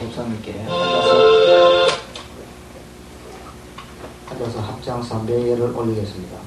법사님께 앉아서 합장사 매를 올리겠습니다.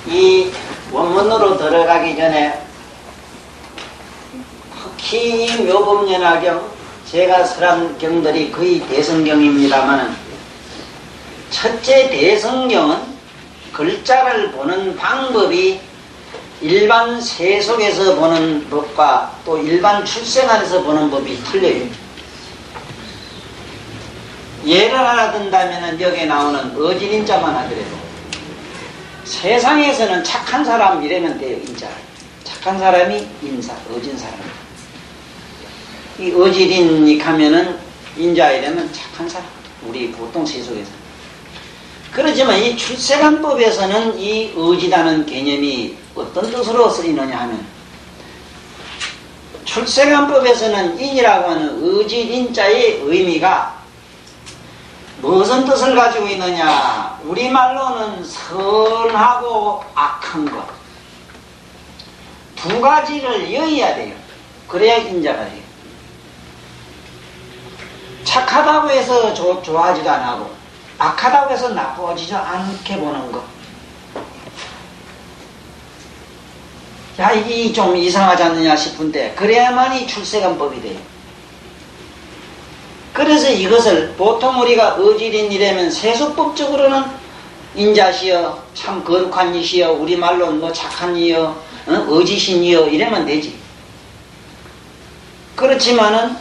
이 원문으로 들어가기 전에 흑히 묘법연화경, 제가 설한 경들이 거의 대성경입니다만, 첫째 대성경은 글자를 보는 방법이 일반 세속에서 보는 법과 또 일반 출생안에서 보는 법이 틀려요. 예를 하나 든다면 여기에 나오는 어진인자만 하더라도 세상에서는 착한 사람 이러면 돼요. 인자. 착한 사람이 인사, 어진 사람. 이 어진이니 하면은 인자 이러면 착한 사람. 우리 보통 세속에서. 그렇지만 이 출세관법에서는 이 어지다는 개념이 어떤 뜻으로 쓰이느냐 하면, 출세관법에서는 인이라고 하는 어진인자의 의미가 무슨 뜻을 가지고 있느냐? 우리말로는 선하고 악한 것, 두 가지를 여어야 돼요. 그래야 인자가 돼요. 착하다고 해서 좋아하지도 안 하고 악하다고 해서 나쁘지도 않게 보는 것. 야, 이게 좀 이상하지 않느냐 싶은데 그래야만이 출세관법이 돼요. 그래서 이것을 보통 우리가 어지린이라면 세속법적으로는 인자시여 참 거룩한 이시여 우리말로 뭐 착한 이여 어지신이여 이러면 되지. 그렇지만은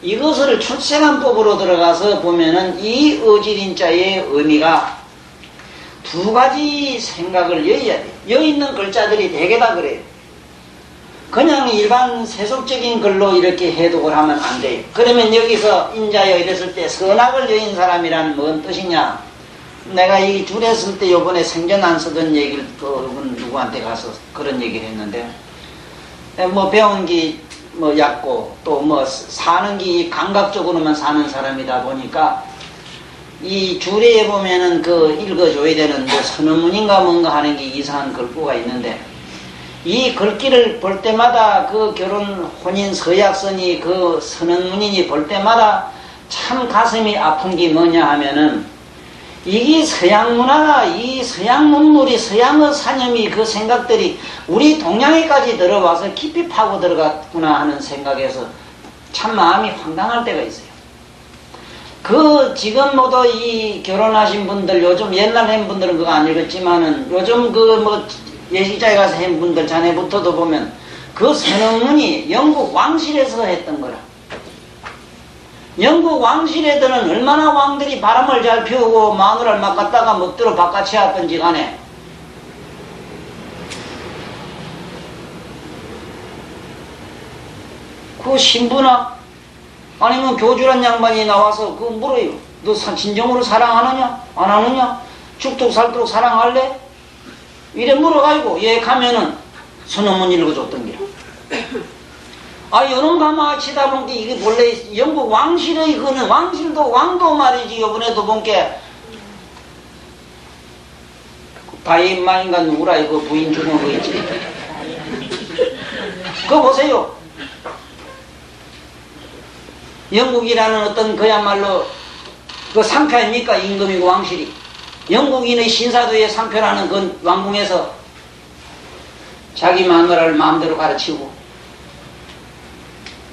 이것을 출세관법으로 들어가서 보면은 이 어지린자의 의미가 두 가지 생각을 여어야 돼. 여 있는 글자들이 대개 다 그래요. 그냥 일반 세속적인 글로 이렇게 해독을 하면 안 돼요. 그러면 여기서 인자여 이랬을 때 선악을 여인 사람이라는 뭔 뜻이냐? 내가 이 줄였을 때 요번에 생전 안 쓰던 얘기를 또 누구한테 가서 그런 얘기를 했는데 뭐 배운 게 뭐 얕고 또 뭐 사는 게 감각적으로만 사는 사람이다 보니까 이 줄에 보면은 그 읽어줘야 되는 뭐 선언문인가 뭔가 하는 게 이상한 글귀가 있는데 이 글귀를 볼 때마다 그 결혼 혼인 서약서니 그 선언문인이 볼 때마다 참 가슴이 아픈 게 뭐냐 하면은 이게 서양 문화가 이 서양 문물이 서양의 사념이 그 생각들이 우리 동양에까지 들어와서 깊이 파고 들어갔구나 하는 생각에서 참 마음이 황당할 때가 있어요. 그 지금 모두 이 결혼하신 분들 요즘 옛날 한 분들은 그거 안 읽었지만은 요즘 그 뭐 예식장에 가서 한 분들 자네부터도 보면 그 선언문이 영국 왕실에서 했던 거라. 영국 왕실에들은 얼마나 왕들이 바람을 잘 피우고 마누라를 막 갖다가 멋대로 바깥에 왔던지 간에 그 신부나 아니면 교주란 양반이 나와서 그 물어요. 너 진정으로 사랑하느냐? 안 하느냐? 죽도록 살도록 사랑할래? 이래 물어가지고 얘 가면은 선언문 읽어줬던 게야. 아, 요런 가마 치다 보니까 이게 원래 영국 왕실의 그는 왕실도 왕도 말이지. 요번에도 본게 다이마인가 누구라 이거 부인 죽은 거 있지. 그거 보세요. 영국이라는 어떤 그야말로 그 상표 아닙니까? 임금이고 왕실이. 영국인의 신사도의 상표라는 그 왕궁에서 자기 마누라를 마음대로 가르치고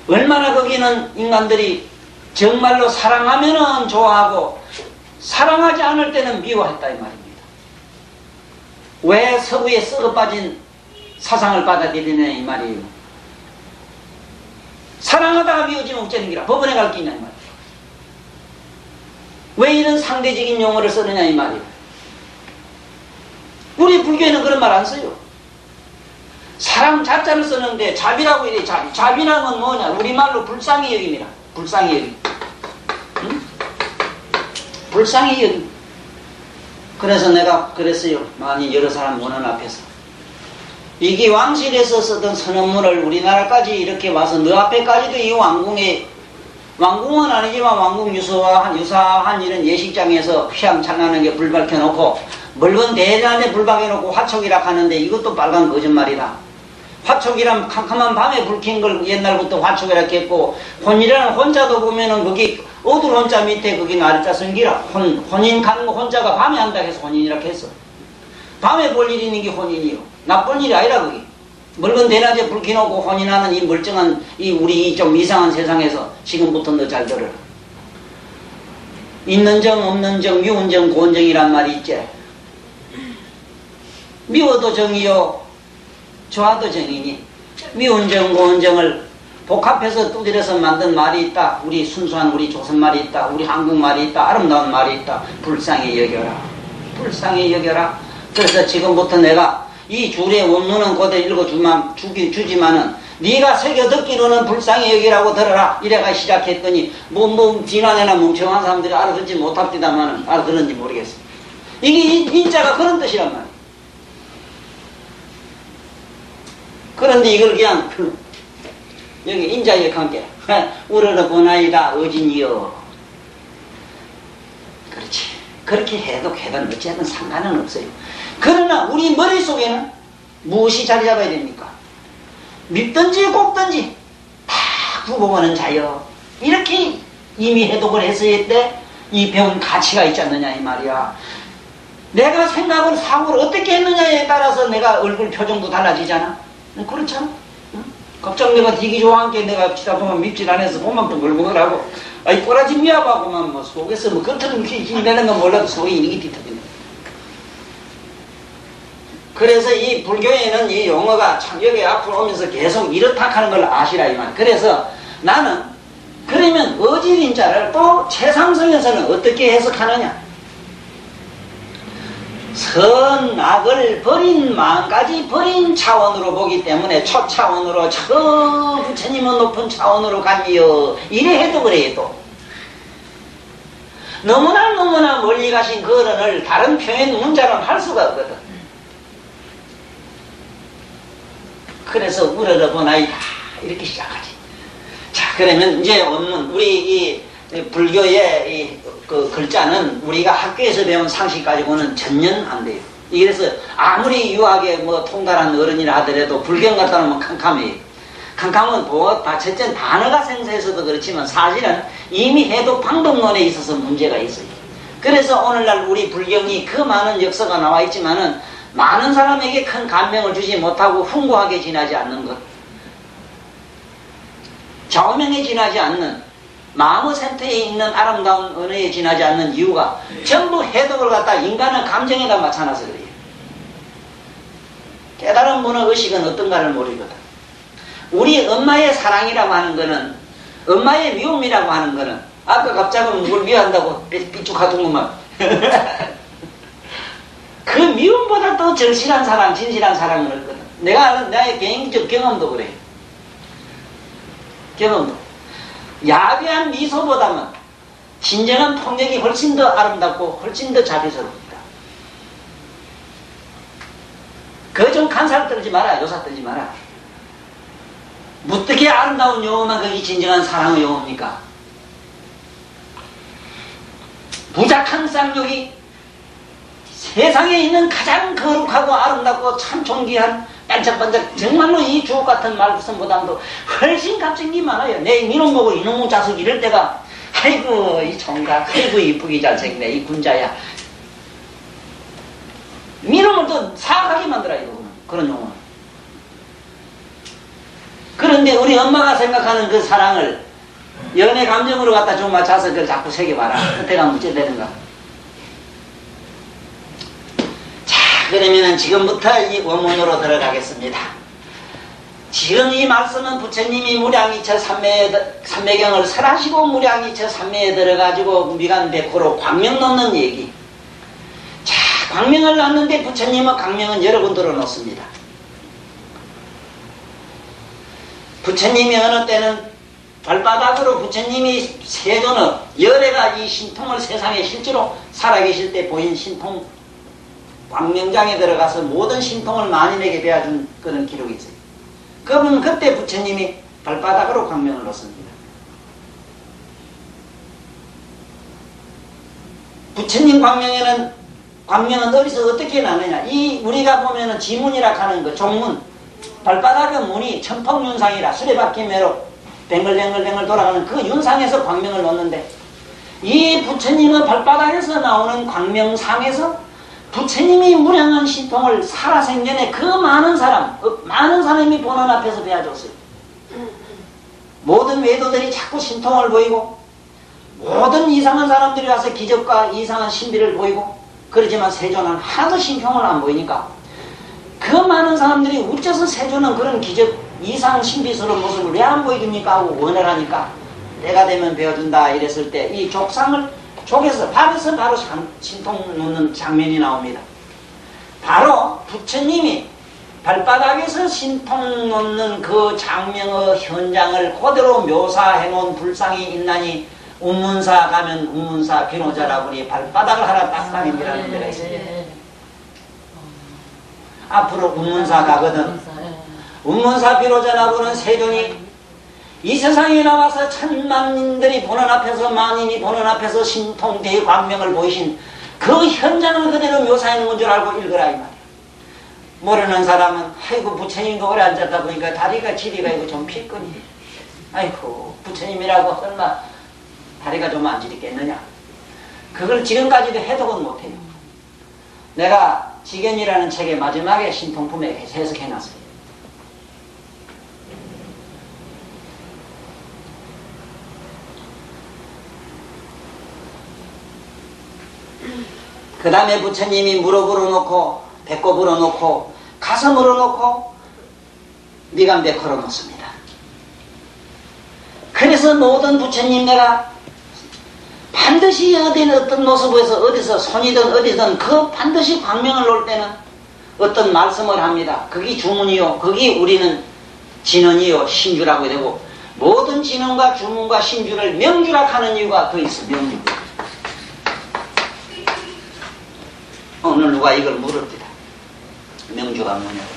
얼마나 거기는 인간들이 정말로 사랑하면은 좋아하고 사랑하지 않을 때는 미워했다 이 말입니다. 왜 서구에 썩어 빠진 사상을 받아들이냐 이 말이에요. 사랑하다가 미워지면 어쩌는 기라 법원에 갈 게 있냐 이 말이에요. 왜 이런 상대적인 용어를 쓰느냐 이 말이에요. 우리 불교에는 그런 말 안 써요. 사랑 자자를 쓰는데 자비라고 이래. 자비라는 건 뭐냐? 우리말로 불쌍히 여김이라. 불쌍히 여김. 응? 불쌍히 여김. 그래서 내가 그랬어요. 많이 여러 사람 보는 앞에서 이게 왕실에서 쓰던 선언문을 우리나라까지 이렇게 와서 너 앞에까지도 이 왕궁에 왕궁은 아니지만 왕궁 유사한 이런 예식장에서 휘황찬란한 게 불 밝혀놓고 멀건 대단에 불 밝혀놓고 화촉이라 하는데 이것도 빨간 거짓말이다. 화촉이란 캄캄한 밤에 불킨 걸 옛날부터 화촉이라 했고 혼이라는 혼자도 보면은 거기 어두운 혼자 밑에 거기 날짜 쓴기라 혼인 가는 거 혼자가 밤에 한다 해서 혼인이라 했어. 밤에 볼 일이 있는 게 혼인이요. 나쁜 일이 아니라 거기. 멀건 대낮에 불 켜놓고 혼인하는 이 멀쩡한 이 우리 좀 이상한 세상에서 지금부터 너 잘 들어라. 있는 정 없는 정 미운 정 고운 정이란 말이 있지. 미워도 정이요 좋아도 정이니 미운 정 고운 정을 복합해서 두드려서 만든 말이 있다. 우리 순수한 우리 조선 말이 있다. 우리 한국 말이 있다. 아름다운 말이 있다. 불쌍히 여겨라. 불쌍히 여겨라. 그래서 지금부터 내가 이 줄의 원문은 그대로 읽어주지만은 네가 새겨 듣기로는 불쌍히 여기라고 들어라. 이래가 시작했더니 지난해나 멍청한 사람들이 알아듣지 못합니다만은 알아들었는지 모르겠어. 이게 인자가 그런 뜻이란 말이야. 그런데 이걸 그냥 여기 인자에 관계 우러러 보나이다 어진이여. 그렇지. 그렇게 해독해도 어쨌든 상관은 없어요. 그러나 우리 머릿속에는 무엇이 자리 잡아야 됩니까? 밉든지 곱든지 다 구보하는 자여. 이렇게 이미 해독을 했을 때 이 배운 가치가 있지 않느냐 이 말이야. 내가 생각을 사고를 어떻게 했느냐에 따라서 내가 얼굴 표정도 달라지잖아. 그렇잖아. 응? 갑자기 내가 되게 좋아한 게 내가 치다 보면 밉질 않아서 고막도 물먹으라고 아이 꼬라지 미워하고만 뭐 속에서 뭐 겉으로 힘내는 건 몰라도 속에 이익이 뒤터지네. 그래서 이 불교에는 이 용어가 참 여기 앞으로 오면서 계속 이렇다 하는 걸 아시라 이 말. 그래서 나는 그러면 어질인자를 또 최상승에서는 어떻게 해석하느냐? 선악을 버린 마음까지 버린 차원으로 보기 때문에 초차원으로 저 부처님은 높은 차원으로 가니요 이래 해석을 해요. 또 너무나 멀리 가신 그 어른을 다른 표현 문자로는 할 수가 없거든. 그래서 우러러보나이다 이렇게 시작하지. 자, 그러면 이제 원문 우리 이 불교의 이 그 글자는 우리가 학교에서 배운 상식 가지고는 전혀 안 돼요. 그래서 아무리 유학에 뭐 통달한 어른이라 하더라도 불경 갖다 놓으면 캄캄해요. 캄캄은 첫째 단어가 생소해서도 그렇지만 사실은 이미 해독 방법론에 있어서 문제가 있어요. 그래서 오늘날 우리 불경이 그 많은 역사가 나와 있지만은 많은 사람에게 큰 감명을 주지 못하고 숭고하게 지나지 않는 것, 좌우명에 지나지 않는 마음의 센터에 있는 아름다운 언어에 지나지 않는 이유가 전부 해독을 갖다 인간의 감정에다 맞춰놔서 그래요. 깨달은 분의 의식은 어떤가를 모르거든. 우리 엄마의 사랑이라고 하는 거는, 엄마의 미움이라고 하는 거는, 아까 갑자기 누굴 미워한다고 삐죽하더구만. 그 미움보다 더 절실한 사랑, 진실한 사랑은 없거든. 내가 아는 나의 개인적 경험도 그래. 경험도. 야비한 미소보다는 진정한 폭력이 훨씬 더 아름답고 훨씬 더 자비스럽습니다. 그거 좀 간살 떨지 마라. 요사 떨지 마라. 어떻게 아름다운 용어만 그게 진정한 사랑의 용어입니까? 무작한 쌍욕이 세상에 있는 가장 거룩하고 아름답고 참 존귀한 반짝반짝 정말로 이 주옥 같은 말씀보다도 훨씬 값진 게 많아요. 내 이놈 보고 이놈의 자식 이럴 때가 아이고 이 총각 아이고 이쁘게 잘생기네 이 군자야. 이놈을 또 사악하게 만들어요. 그런 용어는. 그런데 우리 엄마가 생각하는 그 사랑을 연애 감정으로 갖다 좀 맞춰서 그걸 자꾸 새겨봐라. 그때가 문제 되는가. 그러면은 지금부터 이 원문으로 들어가겠습니다. 지금 이 말씀은 부처님이 무량이처 삼매경을 설하시고 무량이처 삼매에 들어가지고 미간백호로 광명 넣는 얘기. 자, 광명을 넣는데 부처님의 광명은 여러 군데로 넣습니다. 부처님이 어느 때는 발바닥으로 부처님이 세존의 열애가 이 신통을 세상에 실제로 살아계실 때 보인 신통 광명장에 들어가서 모든 신통을 만인에게 배워준 그런 기록이 있어요. 그분 그때 부처님이 발바닥으로 광명을 놓습니다. 부처님 광명은 어디서 어떻게 나느냐? 이 우리가 보면은 지문이라 하는 거 종문 발바닥의 문이 천폭윤상이라 수레바퀴 매로 뱅글뱅글 돌아가는 그 윤상에서 광명을 놓는데 이 부처님의 발바닥에서 나오는 광명상에서 부처님이 무량한 신통을 살아생전에 그 많은 사람이 보는 앞에서 배워줬어요. 모든 외도들이 자꾸 신통을 보이고 모든 이상한 사람들이 와서 기적과 이상한 신비를 보이고 그러지만 세존은 하나도 신통을 안 보이니까 그 많은 사람들이 어째서 세존은 그런 기적 이상 신비스러운 모습을 왜 안 보여줍니까 하고 원활하니까 때가 되면 배워준다 이랬을 때 이 족상을 족에서 발에서 바로 신통 놓는 장면이 나옵니다. 바로 부처님이 발바닥에서 신통 놓는 그 장면의 현장을 그대로 묘사해 놓은 불상이 있나니 운문사 가면 운문사 비로자라고 우리 발바닥을 하나 딱 가림이라는 데가 있습니다. 앞으로 운문사 가거든. 운문사 비로자라고는 세존이 이 세상에 나와서 천만인들이 보는 앞에서 만인이 보는 앞에서 신통 대광명을 보이신 그 현장을 그대로 묘사해 놓은 줄 알고 읽으라 이 말이야. 모르는 사람은 아이고 부처님도 오래 앉았다 보니까 다리가 지리가 이거 좀 필거니. 아이고 부처님이라고 설마 다리가 좀 안 지리겠느냐. 그걸 지금까지도 해독은 못해요. 내가 지견이라는 책의 마지막에 신통품에 해석해놨어요. 그 다음에 부처님이 무릎으로 놓고 배꼽으로 놓고 가슴으로 놓고 미간배 걸어 놓습니다. 그래서 모든 부처님네가 반드시 어떤 모습에서 어디서 손이든 어디든 그 반드시 광명을 놓을 때는 어떤 말씀을 합니다. 그게 주문이요. 그게 우리는 진언이요. 신주라고 되고 모든 진언과 주문과 신주를 명주라 하는 이유가 그 있어. 명주. 오늘 누가 이걸 물읍니다. 명주가 뭐냐고.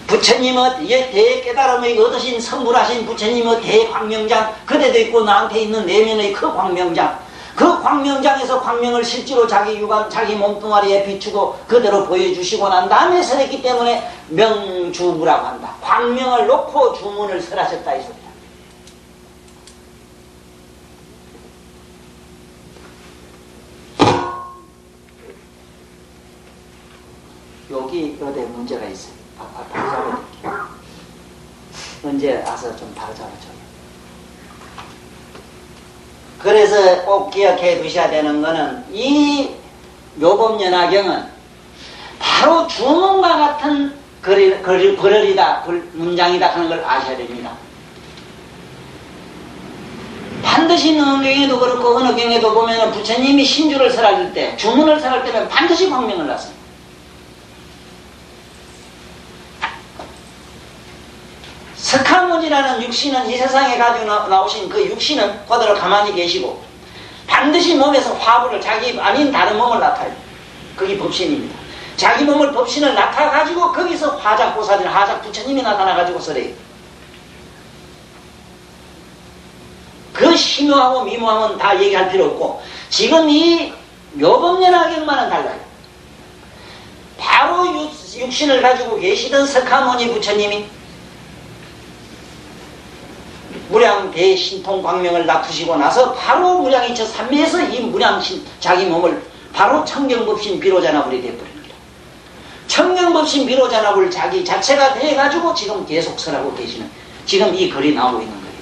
부처님의 대깨달음을 얻으신 선불하신 부처님의 대광명장 그대도 있고 나한테 있는 내면의 그 광명장 그 광명장에서 광명을 실제로 자기 육안 자기 몸뚱아리에 비추고 그대로 보여주시고 난 다음에 설했기 때문에 명주부라고 한다. 광명을 놓고 주문을 설하셨다 이 소리다. 여기 어디 문제가 있어요. 바로 잡아드릴게요. 언제 와서 좀 바로 잡아줘요. 그래서 꼭 기억해 두셔야 되는 거는 이 묘법연화경은 바로 주문과 같은 글이다, 문장이다 하는 걸 아셔야 됩니다. 반드시 어느 경에도 그렇고 어느 경에도 보면 부처님이 신주를 설할 때 주문을 설할 때면 반드시 광명을 놨습니다. 석가모니라는 육신은 이 세상에 가지고 나오신 그 육신은 그대로 가만히 계시고 반드시 몸에서 화부를 자기 아닌 다른 몸을 나타내요. 그게 법신입니다. 자기 몸을 법신을 나타가지고 거기서 화작보살이나 화작 부처님이 나타나가지고 설해요. 그 심오하고 미모함은 다 얘기할 필요 없고 지금 이 묘법연화경만은 달라요. 바로 육신을 가지고 계시던 석가모니 부처님이 무량대신통광명을 납두시고 나서 바로 무량이처 삼매에서 이 무량신 자기 몸을 바로 청경법신 비로자나불이 되어버립니다. 청경법신 비로자나불 자기 자체가 돼가지고 지금 계속 설하고 계시는 지금 이 글이 나오고 있는 거예요.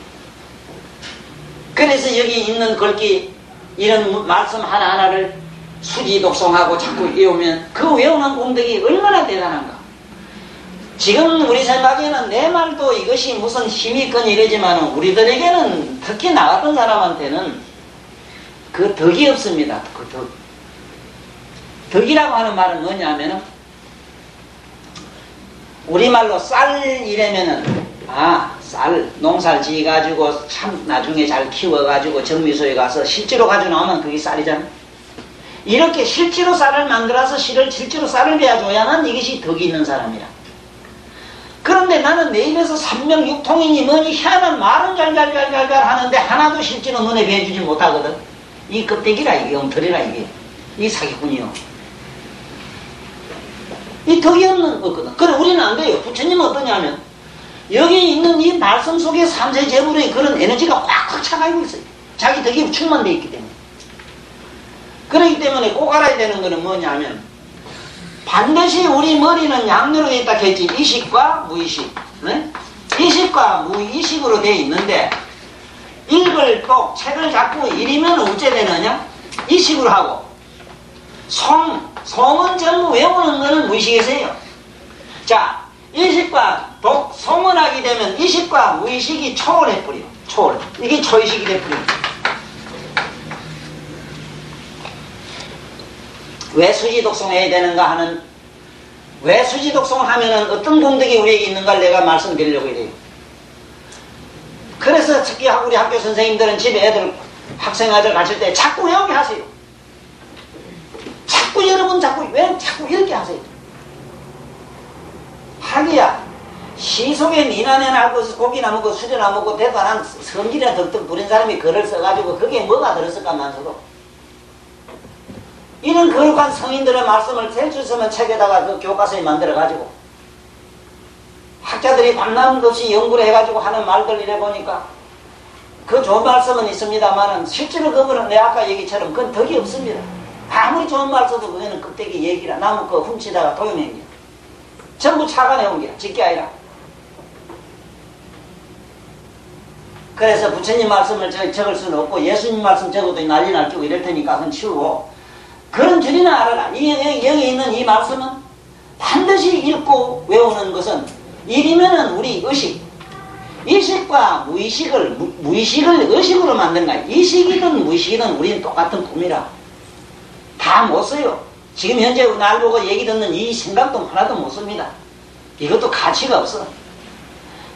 그래서 여기 있는 글귀 이런 말씀 하나하나를 수지독송하고 자꾸 외우면 그 외우는功德이 얼마나 대단한가. 지금 우리 생각에는 내 말도 이것이 무슨 힘이 있건 이러지만 우리들에게는 특히 나 같은 사람한테는 그 덕이 없습니다. 그 덕. 덕이라고 하는 말은 뭐냐면은 우리말로 쌀 이래면은 쌀 농사를 지어가지고 참 나중에 잘 키워가지고 정미소에 가서 실제로 가지고 나오면 그게 쌀이잖아. 이렇게 실제로 쌀을 만들어서 실제로 쌀을 베어줘야만 이것이 덕이 있는 사람이라. 그런데 나는 내 입에서 삼명육통이니 뭐니 희한한 말은 잘잘잘잘 하는데 하나도 실제로 눈에 뵈주지 못하거든. 이 껍데기라 이게 엉터리라 이게. 이 사기꾼이요. 이 덕이 없거든. 그래 우리는 안 돼요. 부처님은 어떠냐면 여기 있는 이 말씀 속에 삼세제불의 그런 에너지가 꽉꽉 차가지고 있어요. 자기 덕이 충만되어 있기 때문에. 그렇기 때문에 꼭 알아야 되는 거는 뭐냐면 반드시 우리 머리는 양면으로 되어 있다 했지. 이식과 무의식. 네? 이식과 무의식으로 되어 있는데 읽을 꼭 책을 잡고 이리면 어째 되느냐? 이식으로 하고 송은 전부 외우는 거는 무의식에서 해요. 자, 이식과 송은 하게 되면 이식과 무의식이 초월해버려. 초월. 이게 초의식이 돼버려. 왜 수지독송해야 되는가 하는 왜 수지독송을 하면은 어떤功德이 우리에게 있는가를 내가 말씀드리려고 해요. 그래서 특히 우리 학교 선생님들은 집에 애들 학생아들 가실 때 자꾸 외우게 하세요. 자꾸 여러분 자꾸 이렇게 하세요. 하기야 시 속에 니나네 나고 고기나 먹고 수저나 먹고 대단한 성질이나 덕덕 부린 사람이 글을 써가지고 그게 뭐가 들었을까만서도 이런 거룩한 성인들의 말씀을 셀 수 있으면 책에다가 그 교과서에 만들어가지고 학자들이 밤낮 없이 연구를 해가지고 하는 말들 이래 보니까 그 좋은 말씀은 있습니다만 실제로 그거는 내 아까 얘기처럼 그건 덕이 없습니다. 아무리 좋은 말 써도 그거는 껍데기 얘기라 나무 거 훔치다가 도용한 게 전부 착안해온 게 짓게 아니라. 그래서 부처님 말씀을 적을 수는 없고 예수님 말씀 적어도 난리 날끼고 이럴 테니까 그건 치우고 그런 줄이나 알아라. 여기 있는 이 말씀은 반드시 읽고 외우는 것은 일이면은 우리 의식과 무의식을 의식으로 만든 거야. 의식이든 무의식이든 우리는 똑같은 꿈이라. 다 못 써요. 지금 현재 날 보고 얘기 듣는 이 생각도 하나도 못 씁니다. 이것도 가치가 없어.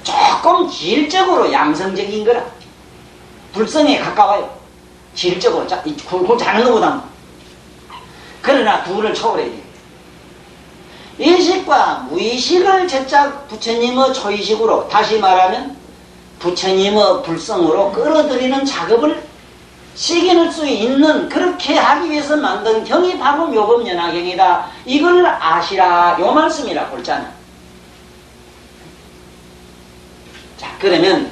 조금 질적으로 양성적인 거라. 불성에 가까워요. 질적으로. 굴 자는 것보다. 그러나 둘을 초월해야 돼요. 의식과 무의식을 제작 부처님의 초의식으로 다시 말하면 부처님의 불성으로 끌어들이는 작업을 시기할 수 있는 그렇게 하기 위해서 만든 경이 바로 묘법연화경이다. 이걸 아시라 요 말씀이라 볼자는. 자 그러면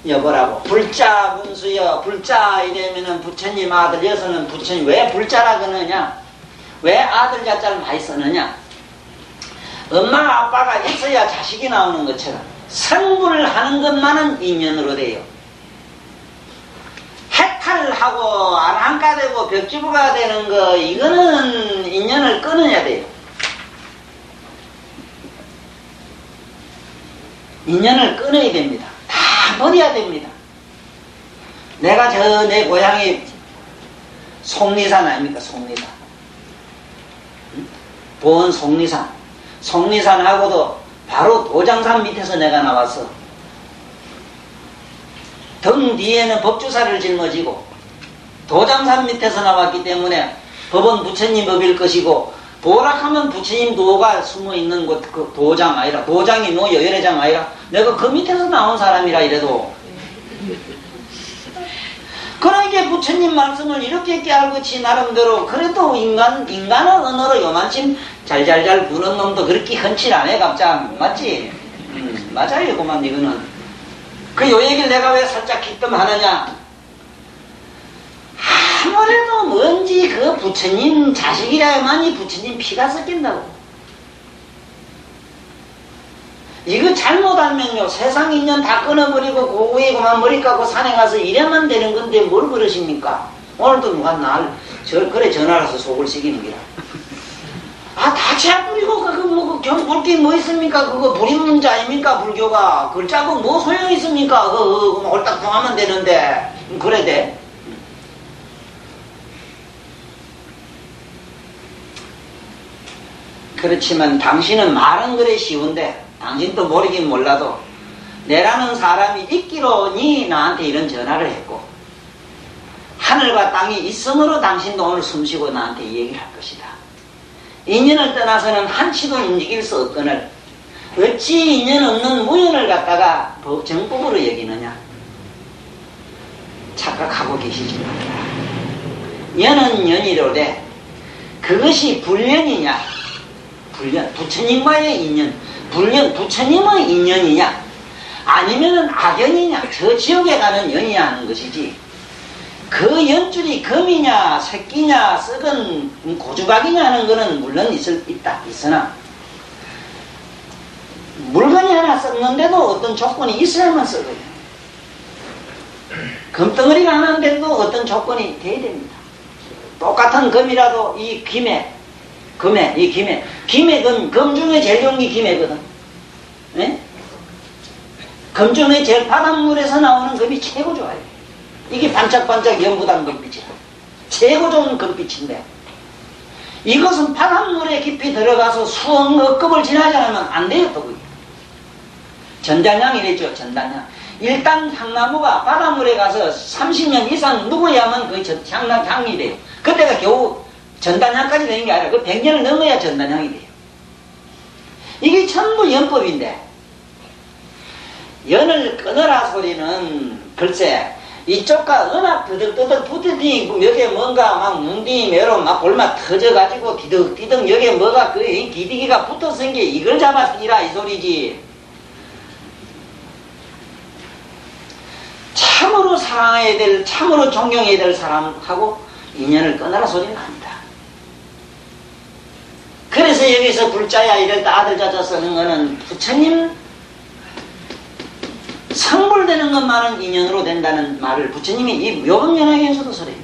여보라고 불자 문수여 불자 이러면은 부처님 아들 여서는 부처님 왜 불자라 그러느냐 왜 아들 자자를 많이 쓰느냐 엄마 아빠가 있어야 자식이 나오는 것처럼 성불을 하는 것만은 인연으로 돼요. 해탈을 하고 아랑가 되고 벽지부가 되는 거 이거는 인연을 끊어야 돼요. 인연을 끊어야 됩니다. 다 버려야 됩니다. 내가 내 고향이 속리산 아닙니까? 속리산. 보은 속리산. 속리산하고도 바로 도장산 밑에서 내가 나왔어. 등 뒤에는 법주사를 짊어지고 도장산 밑에서 나왔기 때문에 법은 부처님 법일 것이고 도락하면 부처님 도가 숨어있는 곳 그 도장 아니라 도장이 뭐 여열의장 아니라 내가 그 밑에서 나온 사람이라 이래도 그러니까 부처님 말씀을 이렇게 깨알같이 나름대로 그래도 인간의 언어로 요만큼 잘잘잘 부는 놈도 그렇게 흔치 않아 갑작 맞지? 맞아요 그만 이거는 그 요 얘기를 내가 왜 살짝 기뜸하느냐 아무래도 뭔지 그 부처님 자식이라야만이 부처님 피가 섞인다고 이거 잘못 알면요 세상 인연 다 끊어버리고 고구에 그만 머리 깎고 산에 가서 이래만 되는 건데 뭘 그러십니까? 오늘도 누가 그래 전화라서 속을 새기는 기라 다 채뿌리고 볼게 뭐 있습니까? 그거 불임문자 아닙니까? 불교가 글자고 뭐 소용이 있습니까? 그거 옳딱 통하면 되는데 그래 돼. 그렇지만 당신은 말은 그래 쉬운데 당신도 모르긴 몰라도 내라는 사람이 있기로니 나한테 이런 전화를 했고 하늘과 땅이 있음으로 당신도 오늘 숨쉬고 나한테 이 얘기를 할 것이다. 인연을 떠나서는 한치도 움직일 수 없거늘 어찌 인연 없는 무연을 갖다가 정법으로 여기느냐 착각하고 계시지 말라. 연은 연이로되 그것이 불연이냐 불연 부처님과의 인연 불연 부처님의 인연이냐 아니면은 악연이냐 저 지옥에 가는 연이냐 하는 것이지 그 연줄이 금이냐 새끼냐 썩은 고주박이냐 하는 거는 물론 있으나 물건이 하나 썩는데도 어떤 조건이 있어야만 썩어요. 금덩어리가 하나인데도 어떤 조건이 돼야 됩니다. 똑같은 금이라도 이 김에 금 중에 제일 좋은 게 김에거든. 네? 금 중에 제일 바닷물에서 나오는 금이 최고 좋아요. 이게 반짝반짝 연부단 금빛이야. 최고 좋은 금빛인데 이것은 바닷물에 깊이 들어가서 수억급을 지나지 않으면 안 돼요. 또 그게 전단향이랬죠. 전단향. 일단 향나무가 바닷물에 가서 30년 이상 묵어야만 그 향이 돼요. 그때가 겨우 전단향까지 되는 게 아니라 그 100년을 넘어야 전단향이 돼요. 이게 전부 연법인데 연을 끊어라 소리는 글쎄 이쪽과 은하 뜨덕뜨덕 붙으니 여기에 뭔가 막 뭉디 매로 막 골마 터져가지고 디덕디덕 여기에 뭐가 그 기디기가 붙어서 게 이걸 잡았으니라 이 소리지. 참으로 사랑해야 될, 참으로 존경해야 될 사람하고 인연을 끊어라 소리는 아니다. 그래서 여기서 불자야 이럴 때 아들 자자 쓰는 거는 부처님 성불되는 것만은 인연으로 된다는 말을 부처님이 이 묘법연화경에서도 설해요.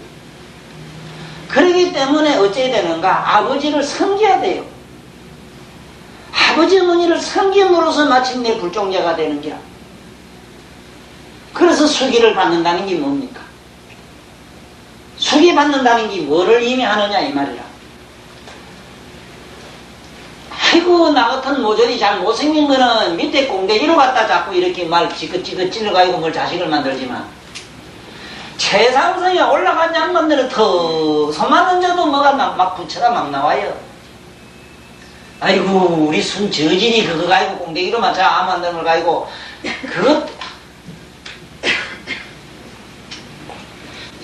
그렇기 때문에 어찌해야 되는가? 아버지를 섬겨야 돼요. 아버지 어머니를 섬김으로써 마침내 불종자가 되는 기라. 그래서 수기를 받는다는 게 뭡니까? 수기 받는다는 게 뭐를 의미하느냐 이 말이라. 아이고 나 같은 모조리 잘 못생긴 거는 밑에 공대기로 갖다 자꾸 이렇게 말 지긋지긋 찔러가지고 뭘 자식을 만들지만 최상성에 올라간 양반들은 더 손만 얹어도 뭐가 막 부처가 막 나와요. 아이고 우리 순 저질이 그거 가지고 공대기로만 자 만드는 걸 가지고 그것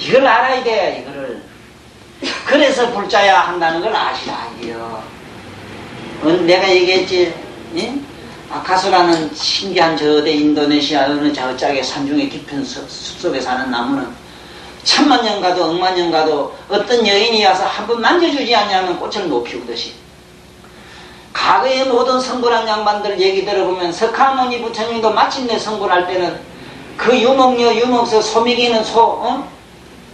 이걸 알아야 돼 이거를. 그래서 불자야 한다는 걸 아시라 이게요. 내가 얘기했지, 아카스라는 신기한 저대 인도네시아 어느 저짝의 산중에 깊은 숲속에 사는 나무는 천만 년 가도 억만 년 가도 어떤 여인이 와서 한 번 만져주지 않냐면 꽃을 못 피우듯이 과거의 모든 성불한 양반들 얘기 들어보면 석가모니 부처님도 마침내 성불할 때는 그 유목녀 유목서 소미기는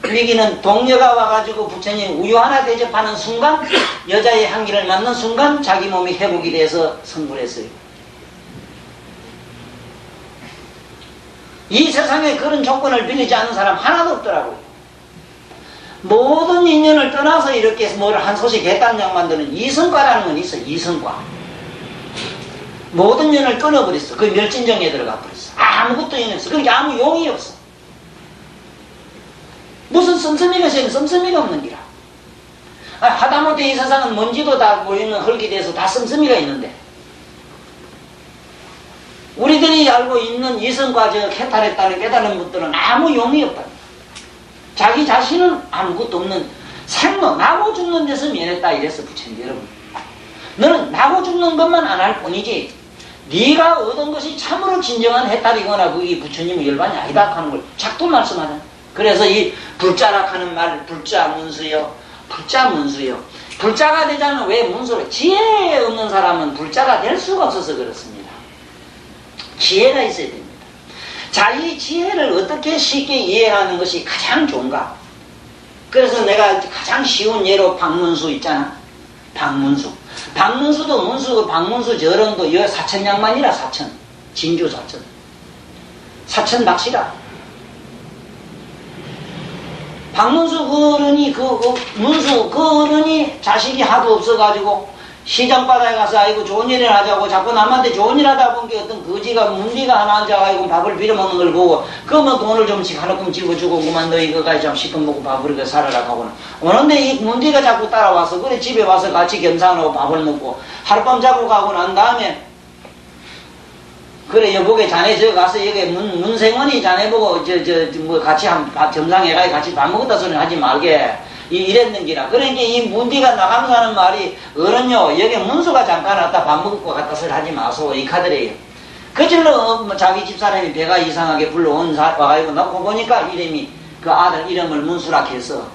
미기는 동료가 와가지고 부처님 우유 하나 대접하는 순간 여자의 향기를 맡는 순간 자기 몸이 회복이 돼서 성불했어요. 이 세상에 그런 조건을 빌리지 않는 사람 하나도 없더라고요. 모든 인연을 떠나서 이렇게 뭐를 한 소식 했다는 양반들은 이성과라는 건 있어. 이성과 모든 연을 끊어버렸어. 그 멸진정에 들어가 버렸어. 아무것도 인연 없어. 그러니까 아무 용이 없어. 무슨 씀씀이가 있으면 씀씀이가 없는 기라. 하다못해 이 세상은 먼지도 다 모이는 흙이 돼서 다 씀씀이가 있는데 우리들이 알고 있는 이성과 저 해탈했다는 깨달은 것들은 아무 용이 없다. 자기 자신은 아무것도 없는 생로 나고 죽는 데서 면했다 이랬어 부처님. 여러분 너는 나고 죽는 것만 안 할 뿐이지 네가 얻은 것이 참으로 진정한 해탈이거나 그게 부처님의 열반이 아니다 하는 걸 자꾸 말씀하잖아. 그래서 이 불자락 하는 말 불자 문수요. 불자 문수요. 불자가 되자면 왜 문수로? 지혜 없는 사람은 불자가 될 수가 없어서 그렇습니다. 지혜가 있어야 됩니다. 자, 이 지혜를 어떻게 쉽게 이해하는 것이 가장 좋은가? 그래서 내가 가장 쉬운 예로 박문수 있잖아. 박문수. 박문수도 문수, 박문수 저런도 여 사천양만이라 사천. 진주 사천. 사천 박씨라. 박문수 그 어른이 문수 그 어른이 자식이 하도 없어가지고 시장바다에 가서 아이고 좋은 일을 하자고 자꾸 남한테 좋은 일 하다 보니까 어떤 거지가 문디가 하나 앉아가지고 밥을 빌어먹는 걸 보고 그러면 돈을 좀씩 하나끔 집어주고 그만 너 이거 가지고 좀 시큼 먹고 밥을 이렇게 살아라 하고는 오는데 이 문디가 자꾸 따라와서 그래 집에 와서 같이 겸상하고 밥을 먹고 하룻밤 자고 가고 난 다음에 그래 여보게 자네 저 가서 여기 문생원이 자네 보고 뭐 같이 밥 겸상해가지고 같이 밥 먹었다 소리 하지 말게 이랬는기라. 그러니까 이 문디가 나가면서 하는 말이 어른요 여기 문수가 잠깐 왔다 밥 먹고 갔다 소리 하지 마소 이 카드래요. 그질로 자기 집사람이 배가 이상하게 불러온 와가지고 놓고 보니까 이름이 그 아들 이름을 문수라 했어.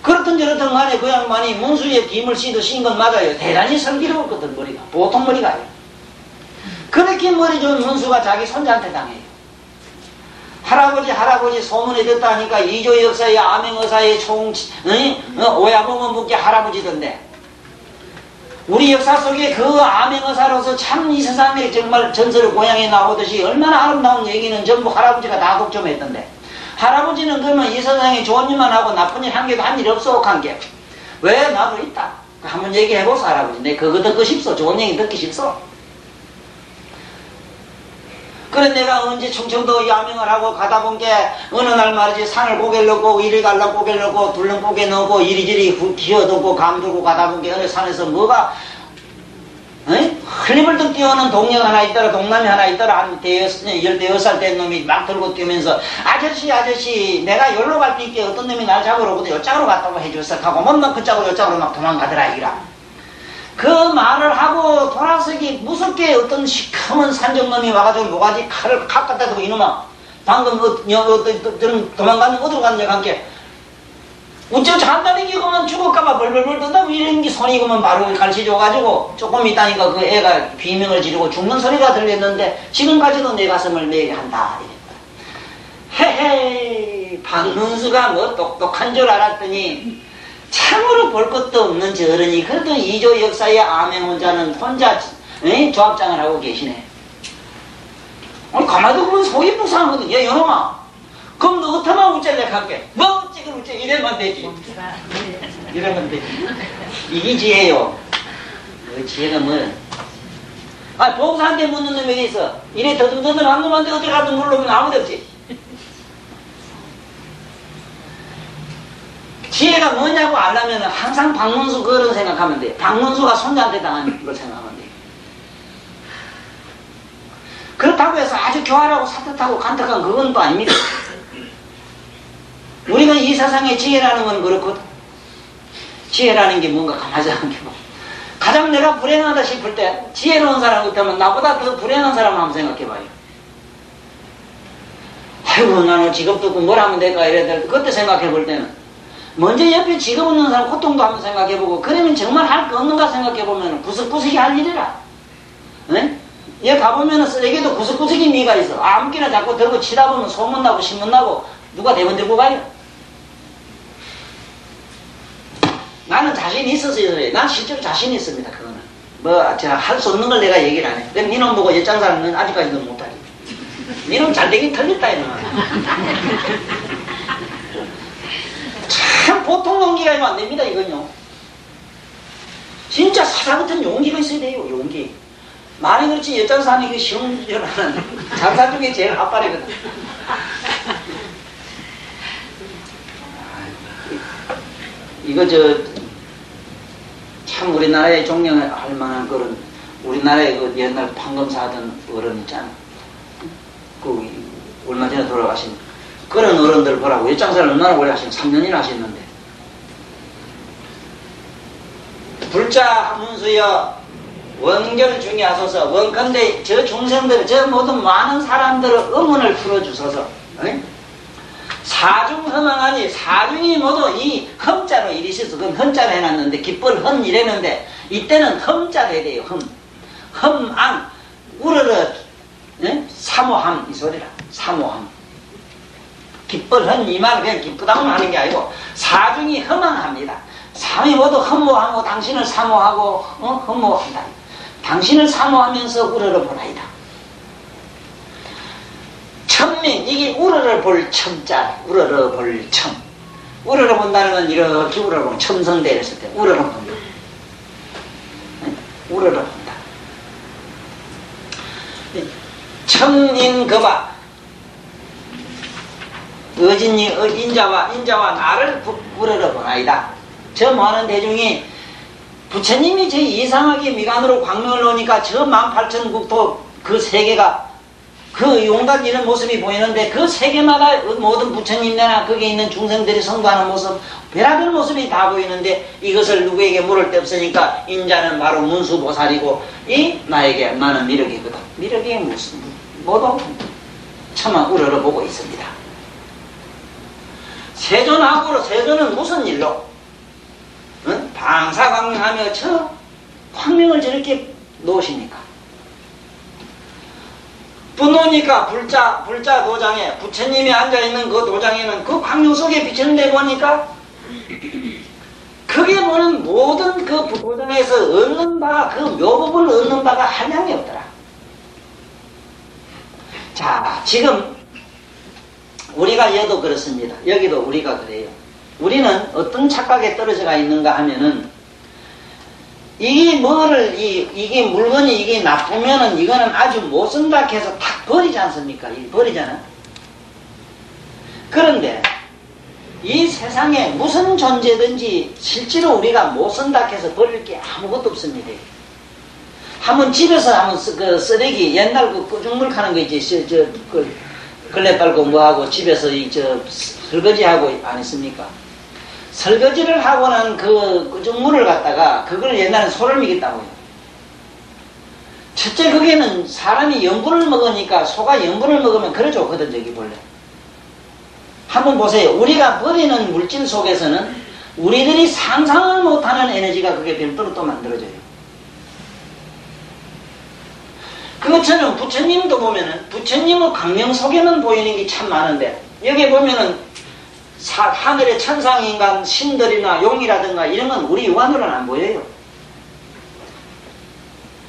그렇든 저렇든 간에 그 양반이 문수에 김을 씌인 건 맞아요. 대단히 슬기로웠거든 머리가. 보통 머리가 아니에요. 그렇게 머리 좋은 문수가 자기 손자한테 당해요. 할아버지 소문이 됐다 하니까 이조 역사의 암행의사의 오야봉은 묵게 할아버지던데 우리 역사 속에 그 암행의사로서 참 이 세상에 정말 전설 고향에 나오듯이 얼마나 아름다운 얘기는 전부 할아버지가 다 독점했던데 할아버지는 그러면 이 세상에 좋은 일만 하고 나쁜 일 한 개도 한 일 없어 한 게 왜 나도 있다 한번 얘기해보소 할아버지 내 그거 듣고 싶소 좋은 얘기 듣기 싶소. 그래 내가 언제 충청도 야명을 하고 가다 본 게 어느 날 말이지 산을 고개 넣고 이리 갈라 고개 넣고 둘렁 고개 넣고 이리저리 기어듣고 감두고 가다 본 게 어느 산에서 뭐가 흘리불뚝 뛰어오는 동력 하나 있더라 동남이 하나 있더라 한 16살 된 놈이 막 들고 뛰면서 아저씨 내가 여기로 갈 때 있게 어떤 놈이 날 잡으러 오거든 요짝으로 갔다고 해줬어 하고 뭔 그 짝으로 요짝으로 막 도망가더라 이라. 그 말을 하고 돌아서 이게 무섭게 어떤 시커먼 산적놈이 와가지고 모가지 칼을 칵 갖다 대고 이놈아 방금 저는 도망가는 어디로 갔냐 함께 어째 잔다는 게 그만 죽을까봐 벌벌벌 떤다고 이런 게 손이 그만 바로 갈치 줘가지고 조금 있다니까 그 애가 비명을 지르고 죽는 소리가 들렸는데 지금까지도 내 가슴을 내게 한다 헤헤 박문수가 뭐 똑똑한 줄 알았더니 참으로 볼 것도 없는 저러니 그래도 이조 역사의 암행혼자는 혼자 조합장을 하고 계시네. 가만히 보면 속이 불쌍하거든. 야 이놈아 그럼 너 어떠만 우짤래 할게 뭐 어찌 우째 이래만 되지 이래만 되지 이게 지혜요. 그 지혜가 뭐야 복사한테 묻는 놈이 어디 있어. 이래 더듬더듬한 놈한테 어디 가도 물으면 아무도 없지. 지혜가 뭐냐고 알려면 항상 박문수 그런 생각하면 돼. 박문수가 손자한테 당한 걸 생각하면 돼. 그렇다고 해서 아주 교활하고 산뜻하고 간특한 그건 또 아닙니다. 우리가 이 세상에 지혜라는 건 그렇거든. 지혜라는 게 뭔가 가만히 않게 봐. 가장 내가 불행하다 싶을 때 지혜로운 사람 같으면 나보다 더 불행한 사람 한번 생각해봐요. 아이고 나는 직업도 없고 뭘 하면 될까 이래야 될 때 그때 생각해볼 때는 먼저 옆에 직업 없는 사람 고통도 한번 생각해보고 그러면 정말 할 거 없는가 생각해보면 구석구석이 할 일이라. 네? 여기 가보면 쓰레기도 구석구석이 미가 있어. 아무끼나 자꾸 들고 치다 보면 소문나고 신문나고 누가 대본 들고 가요. 나는 자신이 있어서 그래. 난 실제로 자신이 있습니다. 그거는 뭐 제가 할 수 없는 걸 내가 얘기를 안 해. 그럼 니놈 보고 옆장사는 아직까지도 못하지. 니놈 잘 되긴 틀렸다 이놈. 참 보통 용기가 있으면 안 됩니다. 이건요 진짜 사자 같은 용기가 있어야 돼요. 용기. 말이 그렇지 옆장사 하는 게 쉬운 줄 아는데 장사 중에 제일 핫발이거든. 이거 참 우리나라에 존경할 만한 그런 우리나라에 그 옛날 판검사 하던 어른 있잖아. 그 얼마 전에 돌아가신 그런 어른들 보라고. 옆장사를 얼마나 오래 하신 3년이나 하셨는데 불자 문수여 원결 중에 하소서. 원컨대 저 중생들 저 모든 많은 사람들의 의문을 풀어주소서. 사중허망하니 사중이 모두 이 흠자로 이리시서 그건 흠자로 해놨는데 기쁠 흠 이랬는데 이때는 흠자로 해야 돼요. 흠앙 우르르 사모함 이 소리라. 사모함 기쁠 흠 이 말은 그냥 기쁘다고 하는 게 아니고 사중이 허망합니다. 사람이 모두 흠모하고 당신을 사모하고 흠모한다. 당신을 사모하면서 우러러 보나이다. 천민 이게 우러러 볼 첨자. 우러러 볼 첨. 우러러 본다는 건 이렇게 우러러 보면 첨성대 했을 때 우러러 본다. 우러러 본다. 천인거바 어진이 인자와 나를 우러러 보나이다. 저 많은 대중이 부처님이 저 이상하게 미간으로 광명을 놓으니까 저 18,000국토 그 세계가 그 용단 이런 모습이 보이는데 그 세계마다 모든 부처님네나 거기에 있는 중생들이 성도하는 모습 별하별 모습이 다 보이는데 이것을 누구에게 물을 데 없으니까 인자는 바로 문수보살이고 이 나는 미륵이거든. 미륵이 무슨 모두 차마 우러러 보고 있습니다. 세존은 무슨 일로 방사광명하며 저 광명을 저렇게 놓으십니까? 분노니까 불자 도장에 부처님이 앉아있는 그 도장에는 그 광명 속에 비치는데 보니까 그게 보는 모든 그 도장에서 얻는 바가 그 묘법을 얻는 바가 한량이 없더라. 자 지금 우리가 얘도 그렇습니다. 여기도 우리가 그래요. 우리는 어떤 착각에 떨어져가 있는가 하면은 이게 이게 물건이 이게 나쁘면은 이거는 아주 못 쓴다 해서 탁 버리지 않습니까? 버리잖아. 그런데 이 세상에 무슨 존재든지 실제로 우리가 못 쓴다 해서 버릴 게 아무것도 없습니다. 한번 집에서 한번 그 쓰레기 옛날 그 꾸중물 하는 거 있지. 걸레 빨고 뭐하고 집에서 설거지하고 안 했습니까? 설거지를 하고는 그 꾸중물을 갖다가 그걸 옛날에 소를 먹였다고요. 첫째, 거기에는 사람이 염분을 먹으니까 소가 염분을 먹으면 그래 좋거든, 저기 본래. 한번 보세요. 우리가 버리는 물질 속에서는 우리들이 상상을 못하는 에너지가 그게 별도로 또 만들어져요. 그것처럼 부처님도 보면은 부처님의 강령 속에는 보이는 게 참 많은데 여기 보면은 하늘의 천상인간 신들이나 용이라든가 이런 건 우리 육안으로는 안 보여요.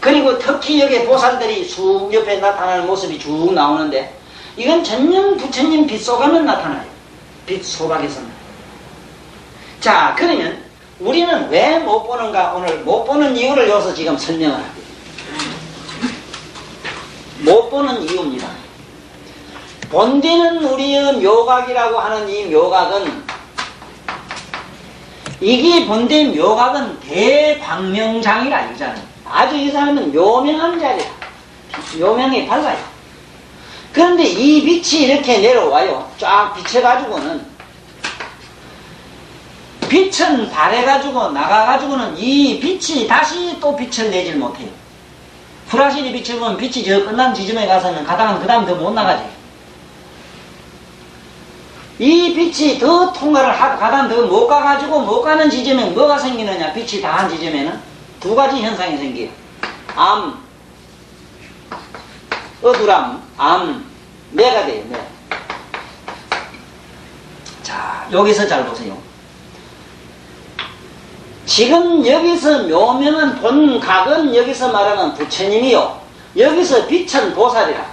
그리고 특히 여기 보살들이 쑥 옆에 나타나는 모습이 쭉 나오는데 이건 전혀 부처님 빛 속에만 나타나요. 빛 소박에서는. 자, 그러면 우리는 왜 못 보는가? 오늘 못 보는 이유를 여기서 지금 설명을 합니다. 못 보는 이유입니다. 본디는 우리의 묘각이라고 하는 이 묘각은 이게 본디 묘각은 대광명장이라 이자는 아주 이 사람은 묘명한 자리야. 묘명이 밝아요. 그런데 이 빛이 이렇게 내려와요. 쫙 비쳐가지고는 빛은 발해가지고 나가가지고는 이 빛이 다시 또 빛을 내질 못해요. 후라시리 빛을 보면 빛이 저 끝난 지점에 가서는 가다가 그 다음 더 못 나가지. 이 빛이 더 통과를 하고 가다가 더 못 가가지고 못 가는 지점에 뭐가 생기느냐. 빛이 다한 지점에는 두 가지 현상이 생겨요. 암, 어두람, 암, 매가 돼요. 매. 자, 여기서 잘 보세요. 지금 여기서 묘명한 본각은 여기서 말하는 부처님이요. 여기서 빛은 보살이라.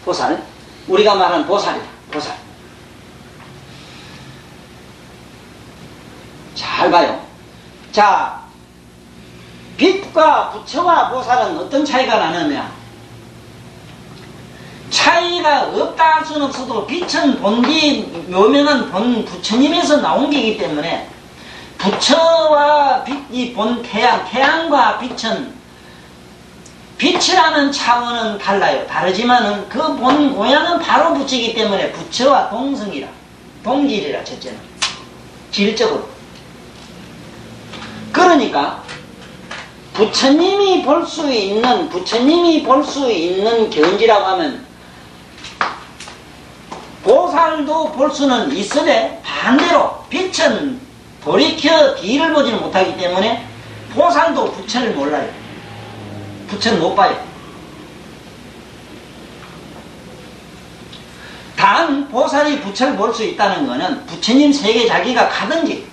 보살. 우리가 말하는 보살이다. 보살. 잘 봐요. 자, 빛과 부처와 보살은 어떤 차이가 나느냐? 차이가 없다 할 수는 없어도 빛은 본디 묘명한 본 부처님에서 나온 게이기 때문에 부처와 빛이 본 태양과 빛은 빛이라는 차원은 달라요. 다르지만은 그 본 고향은 바로 부처이기 때문에 부처와 동성이라. 동질이라 첫째는. 질적으로. 그러니까 부처님이 볼 수 있는 견지라고 하면 보살도 볼 수는 있으되 반대로 빛은 돌이켜 뒤를 보지는 못하기 때문에 보살도 부처를 몰라요. 부처는 못 봐요. 단 보살이 부처를 볼 수 있다는 것은 부처님 세계 자기가 가든지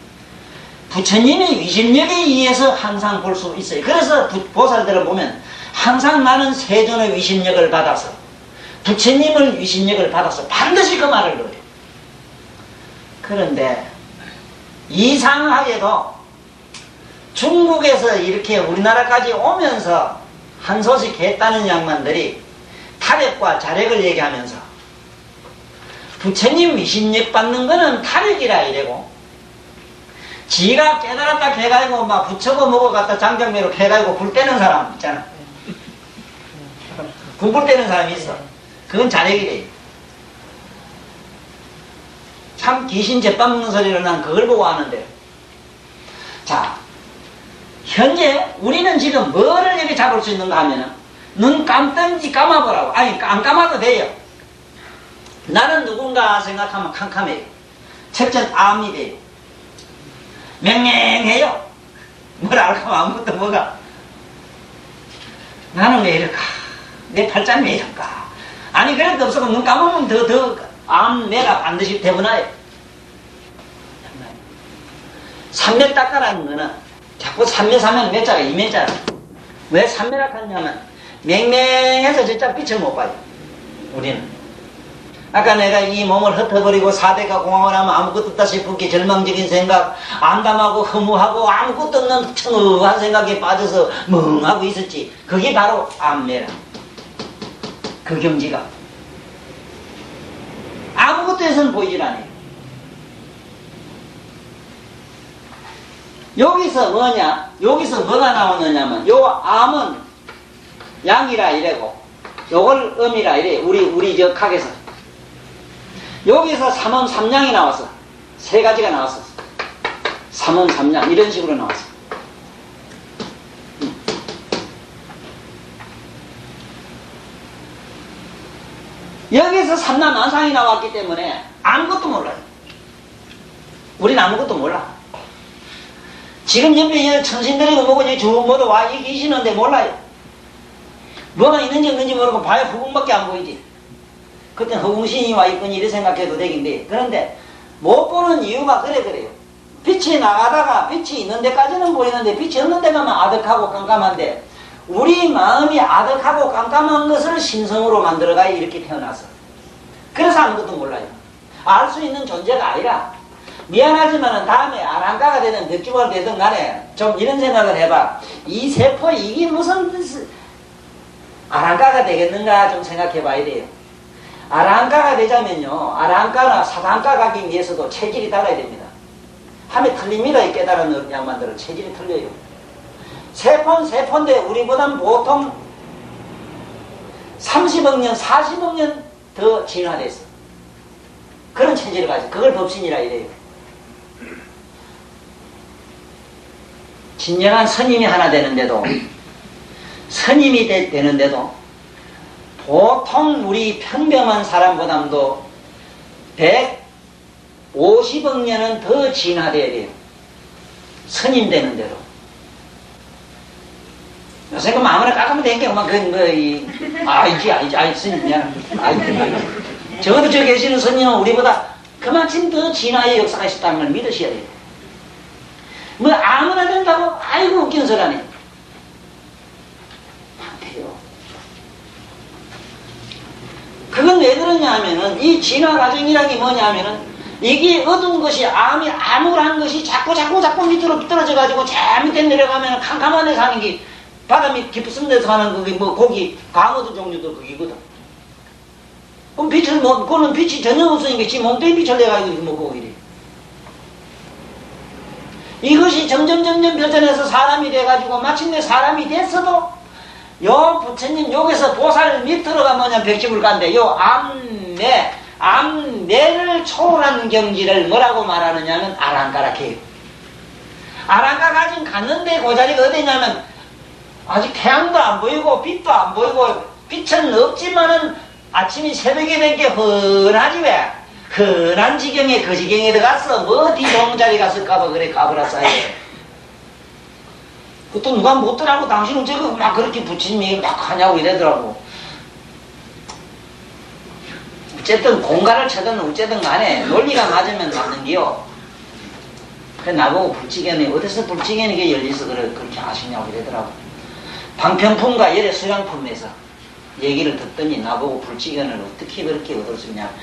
부처님의 위심력에 의해서 항상 볼 수 있어요. 그래서 보살들을 보면 항상 나는 세존의 위심력을 받아서 부처님을 위심력을 받아서 반드시 그 말을 들어요. 그런데 이상하게도 중국에서 이렇게 우리나라까지 오면서 한 소식 했다는 양반들이 탈핵과 자력을 얘기하면서 부처님 위심력 받는 거는 탈핵이라 이래고 지가 깨달았다 해가지고 막 부처고 뭐고 갖다 장정매로 해가지고 불 떼는 사람 있잖아. 불 떼는 사람이 있어. 그건 자력이래. 참 귀신 제빵 먹는 소리를 난 그걸 보고 하는데. 자, 현재 우리는 지금 뭐를 이렇게 잡을 수 있는가 하면은 눈 감든지 감아보라고. 아니 안 감아도 돼요. 나는 누군가 생각하면 캄캄해요. 첫째 암이 돼요. 맹맹해요. 뭐라 할까 아무것도 뭐가. 나는 왜 이럴까? 내 팔짱 왜 이럴까? 아니 그래도 없어도 눈 감으면 더 암매가 반드시 되구나요. 삼매 닦아라는 거는 자꾸 삼매 사면 몇 자가 이매자라. 왜 삼매라 하냐면 맹맹해서 저짝 빛을 못 봐요. 우리는. 아까 내가 이 몸을 흩어버리고 사대가 공황을 하면 아무것도 없다 싶게 절망적인 생각, 암담하고 허무하고 아무것도 없는 청어한 생각에 빠져서 멍하고 있었지. 그게 바로 암매라. 그 경지가. 아무것도 해서는 보이질 않아요. 여기서 뭐냐? 여기서 뭐가 나오느냐면 요 암은 양이라 이래고 요걸 음이라 이래. 우리 저 각에서 여기서 삼음 삼양이 나왔어. 세 가지가 나왔어. 삼음 삼양 이런 식으로 나왔어. 여기서 삼라만상이 나왔기 때문에 아무것도 몰라요. 우리는 아무것도 몰라. 지금 옆에 천신들이 뭐고 이제 주 모두 와 계시는데 몰라요. 뭐가 있는지 없는지 모르고 봐야 허공밖에 안 보이지. 그땐 허공신이 와 있거니 이렇게 생각해도 되긴데, 그런데 못 보는 이유가 그래요. 빛이 나가다가 빛이 있는 데까지는 보이는데 빛이 없는 데 가면 아득하고 깜깜한데, 우리 마음이 아득하고 깜깜한 것을 신성으로 만들어가야 이렇게 태어났어. 그래서 아무것도 몰라요. 알 수 있는 존재가 아니라, 미안하지만은 다음에 아랑가가 되든 백주가 되든 간에 좀 이런 생각을 해봐. 이 세포 이게 무슨 아랑가가 되겠는가 좀 생각해 봐야 돼요. 아랑가가 되자면요, 아랑가나 사단가 가기 위해서도 체질이 달라야 됩니다. 함에 틀립니다. 이 깨달은 양반들은 체질이 틀려요. 세포는 세포인데 우리보단 보통 30억 년, 40억 년 더 진화됐어. 그런 체질을 가지고, 그걸 법신이라 이래요. 진정한 스님이 하나 되는데도, 스님이 되는데도 보통 우리 평범한 사람보다도 150억 년은 더 진화돼야 돼요. 스님 되는데도. 요새 그 아무나 깎으면 되는 게 그만 알지, 스님 미안합니다. 적어도 저기 계시는 스님은 우리보다 그만큼 더 진화의 역사가 있었다는 걸 믿으셔야 돼요. 뭐 아무나 된다고 아이고 웃기는 소리 하네. 안 돼요. 그건 왜 그러냐 하면은, 이 진화 과정이라는 게 뭐냐 하면은, 이게 얻은 것이 암울한 것이 자꾸 밑으로 떨어져 가지고 저 밑에 내려가면 캄캄한 데 사는 게, 바다 밑 깊은 데서 사는 그게 뭐 고기 강어도 종류도 그기거든. 그럼 그거는 빛이 전혀 없으니까 지 몸뚱이 빛을 내가지고 먹고 이래. 이것이 점점 발전해서 사람이 돼가지고 마침내 사람이 됐어도, 요 부처님 여기서 보살 밑으로 가면 백집을 간대. 요 암내를 초월한 경지를 뭐라고 말하느냐면 아랑가라 해요. 아랑가 가진 갔는데 그 자리가 어디냐면, 아직 태양도 안 보이고 빛도 안 보이고 빛은 없지만은 아침이 새벽에 된 게 훤하지 왜? 흔한 지경에 그 지경에 들어갔어. 뭐 어디 좋은 자리 갔을까봐 그래 가버렸어. 그것도 누가 묻더라고. 당신은 저거 막 그렇게 부처님이 막 하냐고 이러더라고. 어쨌든 공간을 쳐든 어쨌든 간에 논리가 맞으면 맞는기요. 그래 나보고 불치견이 어디서 불치견이 열려서 그렇게 하시냐고 이러더라고. 방편품과 열의 수량품에서 얘기를 듣더니 나보고 불치견을 어떻게 그렇게 얻을 수 있냐.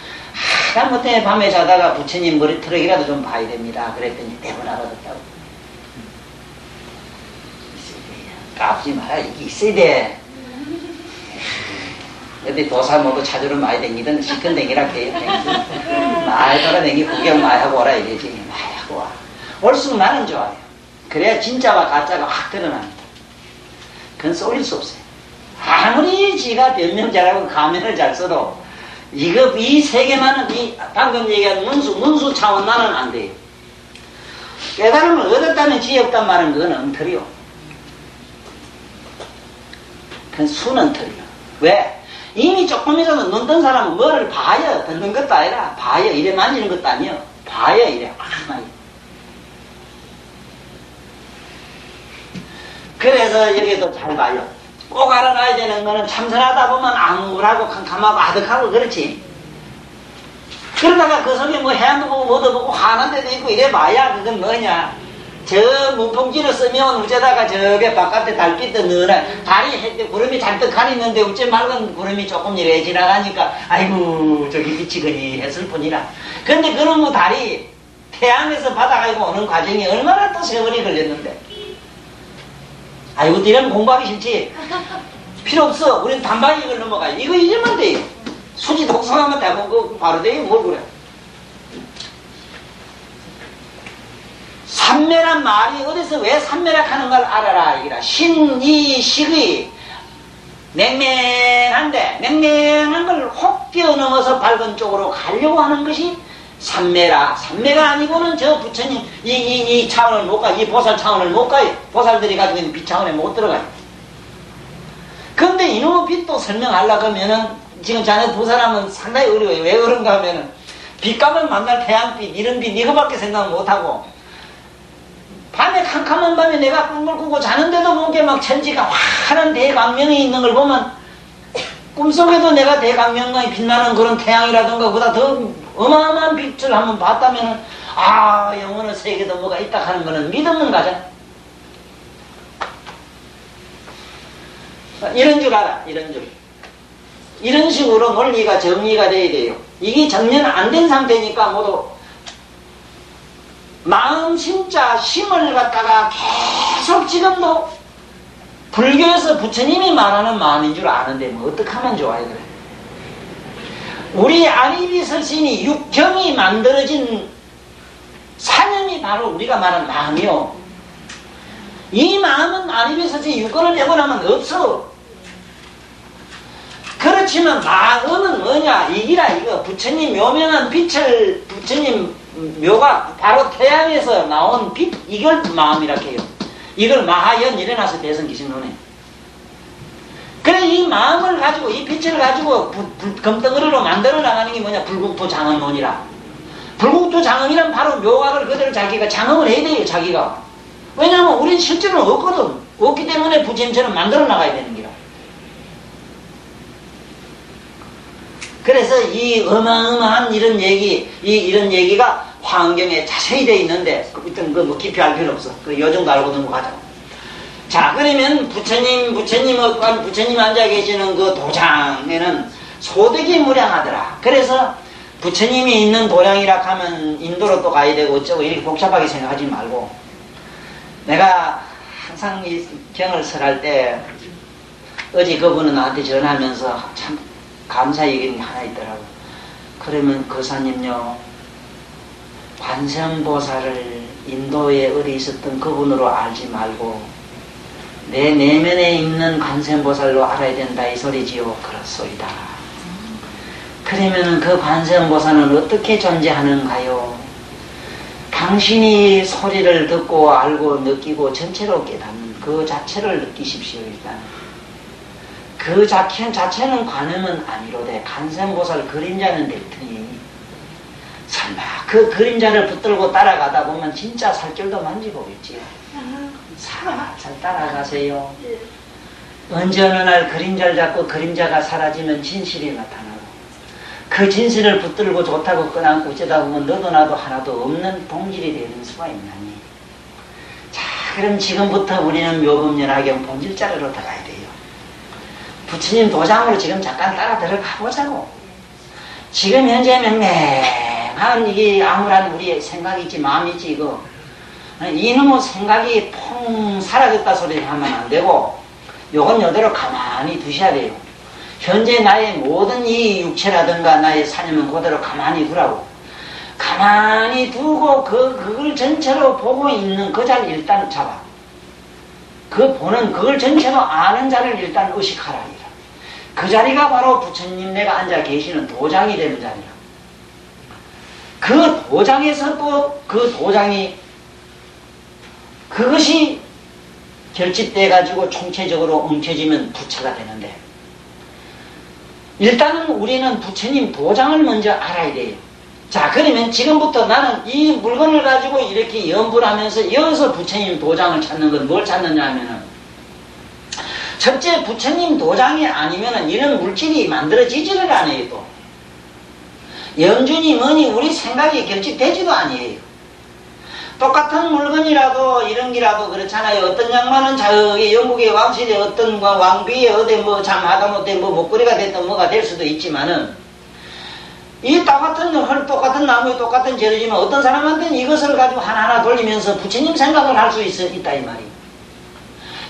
하다못해 밤에 자다가 부처님 머리 트럭이라도 좀 봐야 됩니다. 그랬더니 대본 알아듣다고. 까부지 마라. 이게 있어야 돼. 어디 도사 모두 찾으러 많이 댕기든 시큰 댕기라 해요. 많이 돌아댕기 구경 많이 하고 오라 이러지. 많이 하고 와. 올수록 나는 좋아요. 그래야 진짜와 가짜가 확 드러납니다. 그건 쏠릴 수 없어요. 아무리 지가 변명 잘하고 가면을 잘 써도 이 세계만은 방금 얘기한 문수 차원만은 안 돼요. 깨달음을 얻었다면 지혜 없단 말은 그건 엉터리요. 그건 순엉터리요. 왜? 이미 조금이라도 눈 뜬 사람은 뭐를 봐야 듣는 것도 아니라 봐야 이래 만지는 것도 아니요. 봐야 이래 아마이. 그래서 여기도 잘 봐요. 꼭 알아놔야 되는 거는 참선하다 보면 암울하고 캄캄하고 아득하고 그렇지. 그러다가 그 속에 뭐 해안도 보고 뭐도 보고 하는 데도 있고 이래 봐야 그건 뭐냐. 저 문풍지를 쓰면 우째다가 저게 바깥에 달빛도 느나 달이 구름이 잔뜩 가리는데 우째 맑은 구름이 조금 이래 지나가니까 아이고 저기 빛이 그니 했을 뿐이라. 그런데 그런 뭐 달이 태양에서 받아가지고 오는 과정이 얼마나 또 세월이 걸렸는데. 아이고 이러면 공부하기 싫지. 필요 없어. 우리는 단방에 이걸 넘어가. 이거 잊으면 돼요. 수지 독성하면 대본 거 바로 돼요. 뭘 그래. 삼매란 말이 어디서 왜 삼매라 하는 걸 알아라. 이기라. 신이식의 맹맹한데 맹맹한 걸 혹 뛰어넘어서 밝은 쪽으로 가려고 하는 것이 삼매라. 삼매가 아니고는 저 부처님 이 차원을 못 가. 이 보살 차원을 못 가요. 보살들이 가지고 있는 빛 차원에 못 들어가요. 그런데 이놈의 빛도 설명하려고 하면은 지금 자네 두 사람은 상당히 어려워요. 왜 그런가 하면은 빛감을 만날 태양빛 이런 빛 이거밖에 생각 못하고 밤에 캄캄한 밤에 내가 꿈을 꾸고 자는데도 모르게 막 천지가 환한 대광명이 있는 걸 보면 꿈속에도 내가 대광명이 빛나는 그런 태양이라든가 그보다 더 어마어마한 빛을 한번 봤다면은 아 영혼의 세계도 뭐가 있다 하는 거는 믿음은 가잖아. 이런 줄 알아. 이런 줄. 이런 식으로 논리가 정리가 돼야 돼요. 이게 정리는 안 된 상태니까 모두 마음 심자 심을 갖다가 계속 지금도 불교에서 부처님이 말하는 마음인 줄 아는데 뭐 어떻게 하면 좋아요. 그래. 우리 아리비 서신이 육경이 만들어진 사념이 바로 우리가 말하는 마음이요. 이 마음은 아리비 서신이 육경을 내고 나면 없어. 그렇지만 마음은 뭐냐 이기라 이거 부처님 묘명한 빛을 부처님 묘가 바로 태양에서 나온 빛 이걸 마음이라 해요. 이걸 마하연 일어나서 대성기신론에 그래 이 마음을 가지고 이 빛을 가지고 금덩어리로 만들어 나가는 게 뭐냐 불국토 장엄론이라. 불국토 장엄이란 바로 묘각을 그대로 자기가 장엄을 해야 돼요. 자기가. 왜냐하면 우린 실제로는 없거든. 없기 때문에 부처님처럼 만들어 나가야 되는 거라. 그래서 이 어마어마한 이런 이런 얘기가 환경에 자세히 되어 있는데, 일단 뭐 깊이 알 필요 없어. 요 정도 알고 넘어가자. 자, 그러면 부처님 앉아 계시는 그 도장에는 소득이 무량하더라. 그래서 부처님이 있는 도량이라 하면 인도로 또 가야 되고 어쩌고 이렇게 복잡하게 생각하지 말고, 내가 항상 이 경을 설할 때, 어제 그분은 나한테 전화하면서 참 감사 얘기가 하나 있더라고. 그러면 거사님요, 관세음보살을 인도에 어디 있었던 그분으로 알지 말고 내 내면에 있는 관세음보살로 알아야 된다 이 소리지요. 그렇소이다. 그러면은 그 관세음보살은 어떻게 존재하는가요? 당신이 소리를 듣고 알고 느끼고 전체로 깨닫는 그 자체를 느끼십시오. 일단 그 자체는 관음은 아니로되 관세음보살 그림자는 될 테니 설마 그 그림자를 붙들고 따라가다 보면 진짜 살결도 만지보겠지요. 살살 따라가세요. 언제 어느 날 그림자를 잡고 그림자가 사라지면 진실이 나타나고 그 진실을 붙들고 좋다고 끄안고 어쩌다 보면 너도 나도 하나도 없는 동질이 되는 수가 있나니. 자, 그럼 지금부터 우리는 묘법연화경 본질자리로 들어가야 돼요. 부처님 도장으로 지금 잠깐 따라 들어가 보자고. 지금 현재 맹맹한 이게 아무런 우리의 생각이지 마음이지 이거 이놈의 생각이 퐁 사라졌다 소리를 하면 안 되고 요건 요대로 가만히 두셔야 돼요. 현재 나의 모든 이 육체라든가 나의 사념은 그대로 가만히 두라고. 가만히 두고 그걸 전체로 보고 있는 그 자를 일단 잡아. 그 보는 그걸 전체로 아는 자를 일단 의식하라. 그 자리가 바로 부처님 내가 앉아 계시는 도장이 되는 자리야. 그 도장에서 또 그 도장이 그것이 결집돼 가지고 총체적으로 뭉쳐지면 부처가 되는데 일단은 우리는 부처님 도장을 먼저 알아야 돼요. 자, 그러면 지금부터 나는 이 물건을 가지고 이렇게 연불 하면서 여기서 부처님 도장을 찾는 건 뭘 찾느냐 하면은 첫째 부처님 도장이 아니면은 이런 물질이 만들어지지를 않아요. 또 연준이 뭐니 우리 생각이 결집되지도 아니에요. 똑같은 물건이라도 이런 기라도 그렇잖아요. 어떤 양반은 저기 영국의 왕실의 어떤 왕비의 어디 뭐 잠하다못해 뭐 목걸이가 됐든 뭐가 될 수도 있지만은 이 똑같은 나무에 똑같은 재료지만 어떤 사람한테는 이것을 가지고 하나하나 돌리면서 부처님 생각을 할 수 있다 이 말이에요.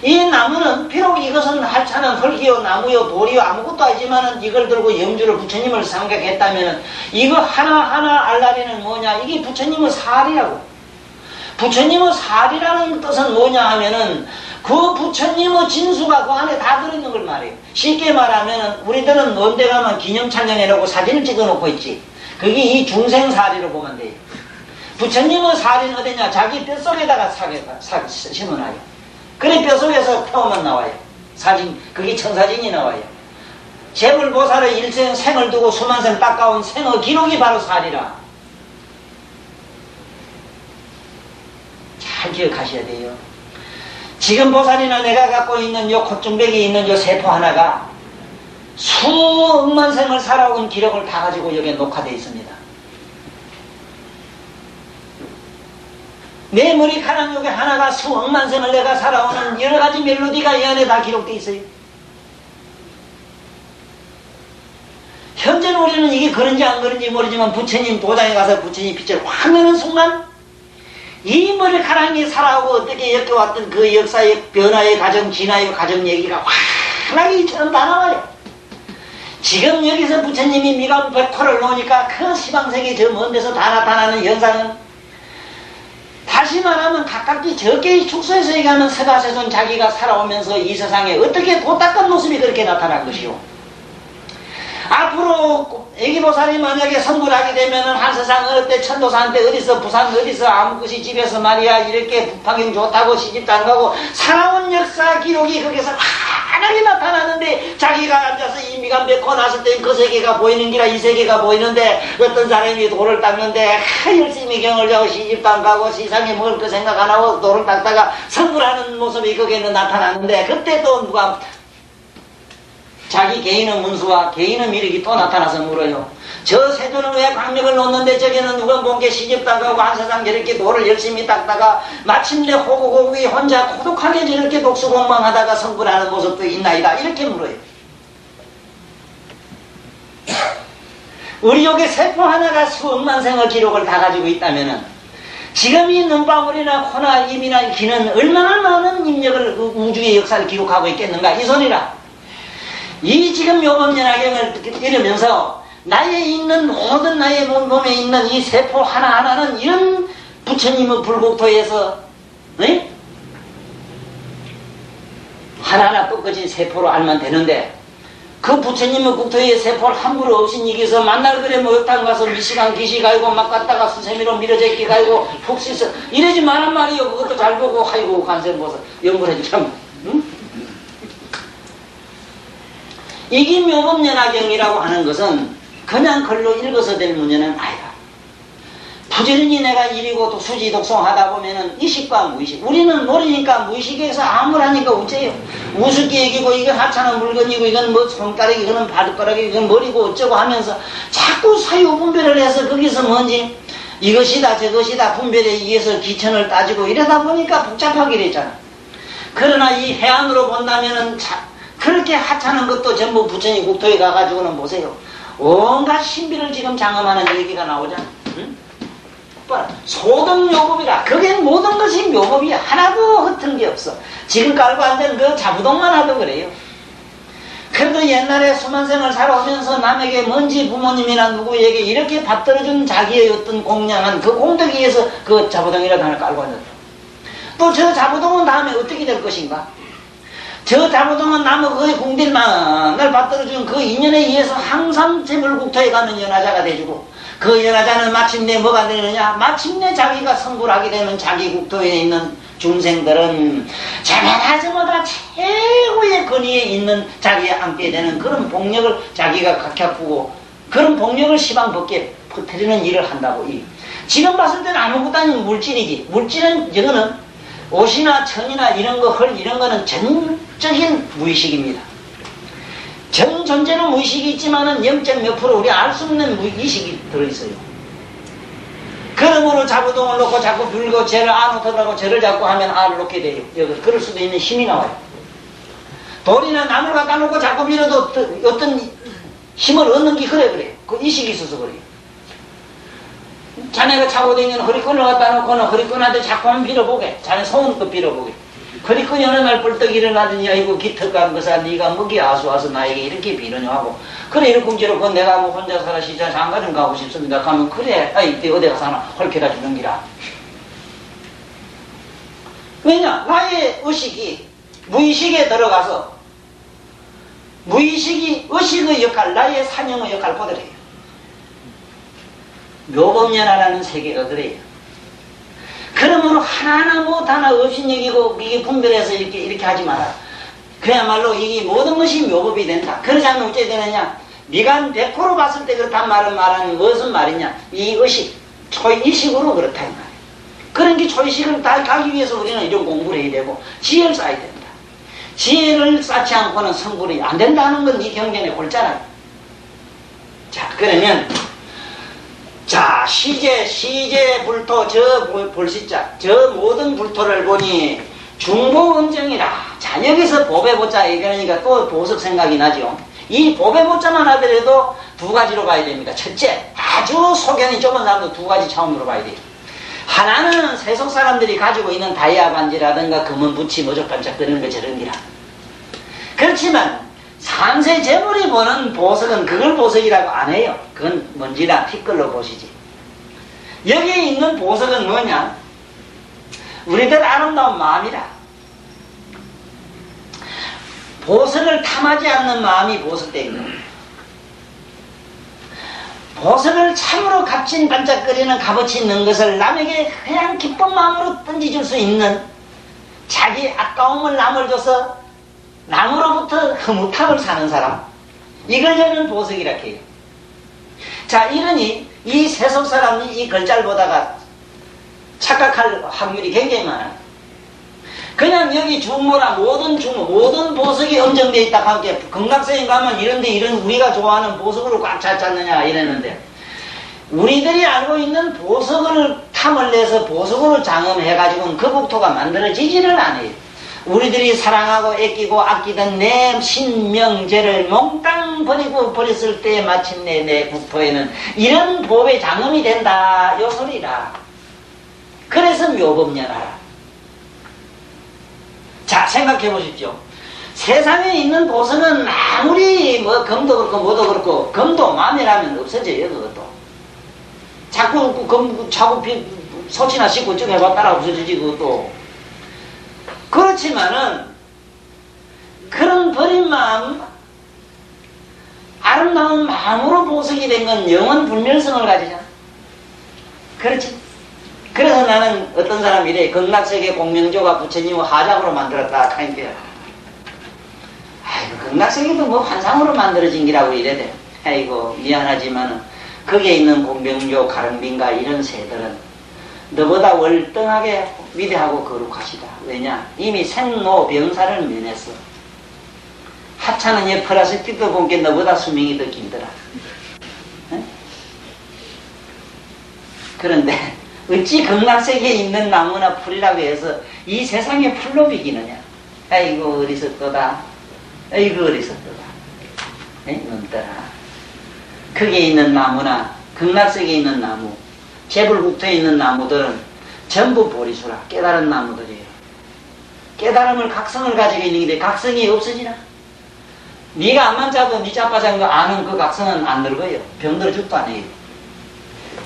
이 나무는 비록 이것은 하찮은 흙이요 나무요 돌이요 아무것도 아니지만은 이걸 들고 염주를 부처님을 생각했다면은 이거 하나하나 알라리는 뭐냐 이게 부처님의 살이라고. 부처님의 살이라는 뜻은 뭐냐 하면은 그 부처님의 진수가 그 안에 다 들어있는 걸 말해요. 쉽게 말하면은 우리들은 먼데 가면 기념 촬영해놓고 사진을 찍어놓고 있지. 그게 이 중생살이로 보면 돼요. 부처님의 살은 어디냐 자기 뼛속에다가 심어놔요. 그래 뼛속에서 태우면 나와요. 사진, 그게 청사진이 나와요. 재불보살의 일생 생을 두고 수만생 닦아온 생의 기록이 바로 살이라. 잘 기억하셔야 돼요. 지금 보살이나 내가 갖고 있는 요 콧중백에 있는 요 세포 하나가 수억만 생을 살아온 기록을 다 가지고 여기에 녹화되어 있습니다. 내 머리카락 여기 하나가 수억만 생을 내가 살아오는 여러 가지 멜로디가 이 안에 다 기록되어 있어요. 현재는 우리는 이게 그런지 안 그런지 모르지만 부처님 도장에 가서 부처님 빛을 확 내는 순간 이 머리카락이 살아오고 어떻게 엮여왔던 그 역사의 변화의 과정, 진화의 과정 얘기가 환하게 이처럼 다 나와요. 지금 여기서 부처님이 미감 백호를 놓으니까 그 시방세계 저 먼 데서 다 나타나는 현상은 다시 말하면 가깝게 적게의 축소해서 얘기하면 서가세존 자기가 살아오면서 이 세상에 어떻게 도닦은 모습이 그렇게 나타난 것이요. 앞으로 애기보살이 만약에 선물하게 되면은 한 세상 어느 때 천도사한테 어디서 부산 어디서 아무것이 집에서 말이야 이렇게 북방경 좋다고 시집도 안 가고 살아온 역사 기록이 거기서 환하게 나타나는데 자기가 앉아서 이 미간 맺고 났을 때 그 세계가 보이는 기라 이 세계가 보이는데 어떤 사람이 돌을 닦는데 열심히 경을 자고 시집도 안 가고 세상에 먹을 거 생각 안 하고 돌을 닦다가 선물하는 모습이 거기에는 나타나는데 그때 또 누가 자기 개인의 문수와 개인의 미력이 또 나타나서 물어요. 저 세조는 왜 강력을 놓는데 저기는 누가 본 게 시집도 안 가고 한 세상 저렇게 돌을 열심히 닦다가 마침내 호구고구이 혼자 고독하게 저렇게 독수공방하다가 성불하는 모습도 있나이다. 이렇게 물어요. 우리 여기 세포 하나가 수억만 생의 기록을 다 가지고 있다면은 지금 이 눈방울이나 코나 입이나 귀는 얼마나 많은 입력을 우주의 역사를 기록하고 있겠는가 이 소리라. 이 지금 묘법연화경을 들으면서 나의 있는 모든 나의 몸에 있는 이 세포 하나하나는 이런 부처님의 불국토에서 하나하나 꺾어진 세포로 알면 되는데 그 부처님의 국토의 세포를 함부로 없인 이기서 만날 그래 목욕탕 가서 미시간 기시 가지고 막 갔다가 수세미로 밀어제끼 가지고 푹 씻어 이러지 말란 말이요. 그것도 잘 보고 아이고 간세 보서 연구를 해주자면 이게 묘법연화경이라고 하는 것은 그냥 글로 읽어서 될 문제는 아니다. 부지런히 내가 일이고 수지 독송하다 보면은 의식과 무의식. 우리는 모르니까 무의식에서 아무라니까 어째요. 우습게 얘기고 이건 하찮은 물건이고 이건 뭐 손가락이 이거는 발가락이 이건 머리고 어쩌고 하면서 자꾸 사유 분별을 해서 거기서 뭔지 이것이다 저것이다 분별에 의해서 기천을 따지고 이러다 보니까 복잡하게 됐잖아. 그러나 이 해안으로 본다면은 그렇게 하찮은 것도 전부 부처님 국토에 가가지고는 보세요. 온갖 신비를 지금 장엄하는 얘기가 나오잖아. 응? 소등묘법이라. 그게 모든 것이 묘법이야. 하나도 허튼 게 없어. 지금 깔고 앉은 그 자부동만 하도 그래요. 그래도 옛날에 수만생을 살아오면서 남에게 뭔지 부모님이나 누구에게 이렇게 받들어준 자기의 어떤 공양한 그 공덕에 의해서 그 자부동이라도 하나 깔고 앉았다. 또 저 자부동은 다음에 어떻게 될 것인가? 저 자부동은 나무 그의 공들만을 받들어준 그 인연에 의해서 항상 재물국토에 가면 연하자가 돼주고 그 연하자는 마침내 뭐가 되느냐? 마침내 자기가 성불하게 되는 자기 국토에 있는 중생들은 자마다저마다 최고의 권위에 있는 자리에 앉게 되는 그런 복력을 자기가 각하푸고 그런 복력을 시방 벗게 퍼뜨리는 일을 한다고. 지금 봤을 때는 아무것도 아닌 물질이지. 물질은 이거는 옷이나 천이나 이런 거, 헐 이런 거는 전적인 무의식입니다. 전 존재는 무의식이 있지만은 0. 몇 프로 우리 알 수 없는 무의식이 들어있어요. 그러므로 자부동을 놓고 자꾸 불고 죄를 안 놓더라고 죄를 자꾸 하면 알을 놓게 돼요. 여기 그럴 수도 있는 힘이 나와요. 돌이나 나무를 갖다 놓고 자꾸 밀어도 어떤 힘을 얻는 게 그래. 그 의식이 있어서 그래요. 자네가 차고 다니는 허리끈을 갖다 놓고는 허리끈한테 자꾸 한번 빌어보게. 자네 소원껏 빌어보게. 허리끈이 어느 날 벌떡 일어나더니 아이고 기특한 것아 네가 뭐기 아수와서 나에게 이렇게 빌으냐 하고 그래 이렇게 그 내가 뭐 혼자 살아 시장 장가 좀 가고 싶습니다. 가면 그래 이때 어디 가서 하나 헐켜다 주는 기라. 왜냐? 나의 의식이 무의식에 들어가서 무의식이 의식의 역할 나의 사명의 역할 보더래요. 묘법연화라는 세계가 그래요. 그러므로 하나하나 뭐 하나 없인 얘기고 이게 분별해서 이렇게 하지 마라. 그야말로 이 모든 것이 묘법이 된다. 그러지 않으면 어찌 되느냐? 미간 100% 봤을 때 그렇단 말은 무슨 말이냐? 이 의식, 초의식으로 그렇다 이 말이야. 그런 게 초의식을 다 가기 위해서 우리는 이런 공부를 해야 되고 지혜를 쌓아야 된다. 지혜를 쌓지 않고는 성불이 안 된다는 건 이 경전에 골자라. 자, 그러면 자, 시제 불토, 저 불시자, 저 모든 불토를 보니 중보음정이라. 자, 여기서 보배보자 얘기하니까 또 보석 생각이 나죠. 이 보배보자만 하더라도 두 가지로 봐야 됩니다. 첫째, 아주 소견이 좁은 사람도 두 가지 차원으로 봐야 돼요. 하나는 세속 사람들이 가지고 있는 다이아 반지라든가 금은 부치 모적반짝거리는 거 저런 기라. 그렇지만 삼세 재물이 보는 보석은 그걸 보석이라고 안 해요. 그건 먼지나 티끌로 보시지. 여기에 있는 보석은 뭐냐? 우리들 아름다운 마음이라. 보석을 탐하지 않는 마음이 보석되어 있는 거예요. 보석을 참으로 값진 반짝거리는 값어치 있는 것을 남에게 그냥 기쁜 마음으로 던져줄 수 있는, 자기 아까움을 남을 줘서 남으로부터 흐뭇함을 사는 사람, 이걸 저는 보석이라 해요. 자, 이러니 이 세속 사람이 이 글자를 보다가 착각할 확률이 굉장히 많아요. 그냥 여기 중모나 모든 보석이 엄정되어 있다 하게 극락성에 가면 이런 우리가 좋아하는 보석으로 꽉 찼지 않느냐 이랬는데, 우리들이 알고 있는 보석을 탐을 내서 보석으로 장엄해가지고는 그 국토가 만들어지지를 않아요. 우리들이 사랑하고 애끼고 아끼던 내 신명제를 몽땅 버렸을 때 마침내 내 국토에는 이런 법의 장엄이 된다 요 소리라. 그래서 묘법연하라. 자, 생각해 보십시오. 세상에 있는 보석은 아무리 뭐 금도 그렇고 뭐도 그렇고, 금도 마음이라면 없어져요. 그것도 자꾸 소치나 씻고 쭉 해봤다라 없어지지. 그것도 그렇지만은 그런 버린 마음, 아름다운 마음으로 보석이 된 건 영원 불멸성을 가지잖아. 그렇지? 그래서 나는 어떤 사람이 이래, 극락세계 공명조가 부처님을 하작으로 만들었다 하니까, 아이고 극락세계도 뭐 환상으로 만들어진 기라고 이래대. 아이고 미안하지만은 거기에 있는 공명조, 가릉빈가 이런 새들은 너보다 월등하게 위대하고 거룩하시다. 왜냐? 이미 생로병사를 면했어. 하찮은 예 플라스틱도 본게 너보다 수명이 더 길더라. 에? 그런데 어찌 극락세계에 있는 나무나 풀이라고 해서 이 세상에 풀로 비기느냐? 아이고 어리석도다. 아이고 어리석도다. 놈들아. 거기에 있는 나무나 극락세계에 있는 나무, 재불국토에 있는 나무들은 전부 보리수라. 깨달은 나무들이에요. 깨달음을 각성을 가지고 있는 게 각성이 없어지나? 네가 암만 잡아도 네 짜파장도 아는 그 각성은 안 늙어요. 병들어 죽도 안 해요.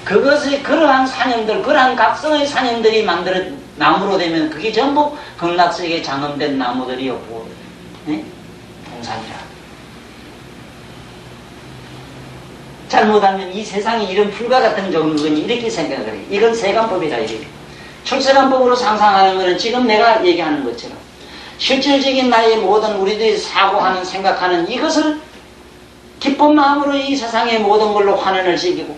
그것이 그러한 사념들, 그러한 각성의 사념들이 만들어 나무로 되면 그게 전부 극락세계에 장엄된 나무들이요. 동산이라. 잘못하면 이 세상에 이런 풀과 같은 정근이 이렇게 생각을 해요. 이건 세간법이라 이래요. 출세간법으로 상상하는 것은 지금 내가 얘기하는 것처럼 실질적인 나의 모든 우리들이 사고하는 생각하는 이것을 기쁜 마음으로 이 세상의 모든 걸로 환원을 시키고,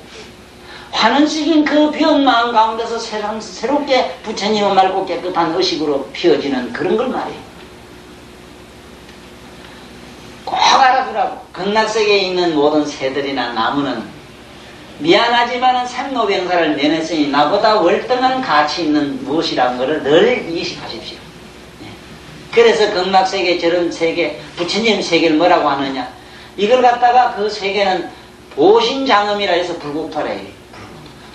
환원시킨 그 비온 마음 가운데서 새롭게 부처님의 맑고 깨끗한 의식으로 피어지는 그런 걸 말이에요. 꼭 알아두라고. 극락세계에 있는 모든 새들이나 나무는 미안하지만은 생로병사를 면했으니 나보다 월등한 가치 있는 무엇이라는 것을 늘 인식하십시오. 그래서 극락세계 저런 세계, 부처님 세계를 뭐라고 하느냐? 이걸 갖다가 그 세계는 보신장엄이라 해서 불국토라 해요.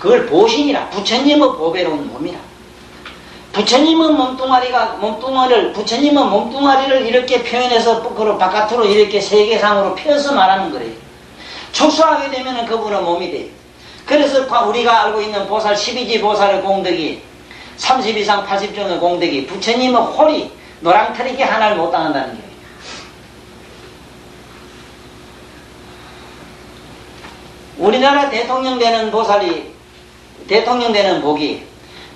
그걸 보신이라. 부처님의 보배로운 몸이라. 부처님은 몸뚱아리를 이렇게 표현해서 바깥으로 이렇게 세계상으로 펴서 말하는 거래요. 축소하게 되면 그분의 몸이 돼요. 그래서 우리가 알고 있는 보살 12지 보살의 공덕이 30 이상 80종의 공덕이 부처님의 홀이 노랑털이게 하나를 못 당한다는 거예요. 우리나라 대통령 되는 복이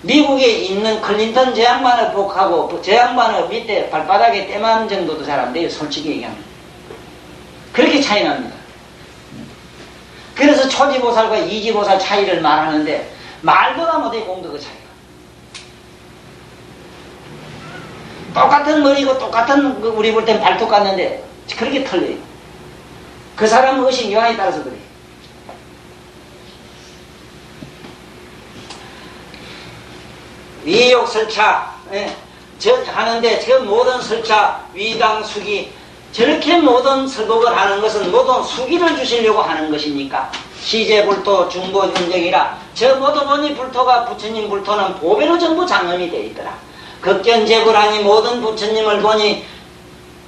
미국에 있는 클린턴 저 양반을 복하고 저 양반을 밑에 발바닥에 떼만 정도도 잘 안 돼요. 솔직히 얘기하면. 그렇게 차이 납니다. 그래서 초지보살과 이지보살 차이를 말하는데 말보다 못해 공도 그 차이가. 똑같은 머리고 똑같은 우리 볼 땐 발톱 같는데 그렇게 틀려요. 그 사람 의식 요한에 따라서 그래요. 위욕설차 하는데 저 모든 설차 위당 수기 저렇게 모든 설법을 하는 것은 모든 수기를 주시려고 하는 것이니까 시제불토 중보현정이라 저 모두 보니 불토가 부처님 불토는 보배로 전부 장엄이 되어 있더라. 극견제불하니 모든 부처님을 보니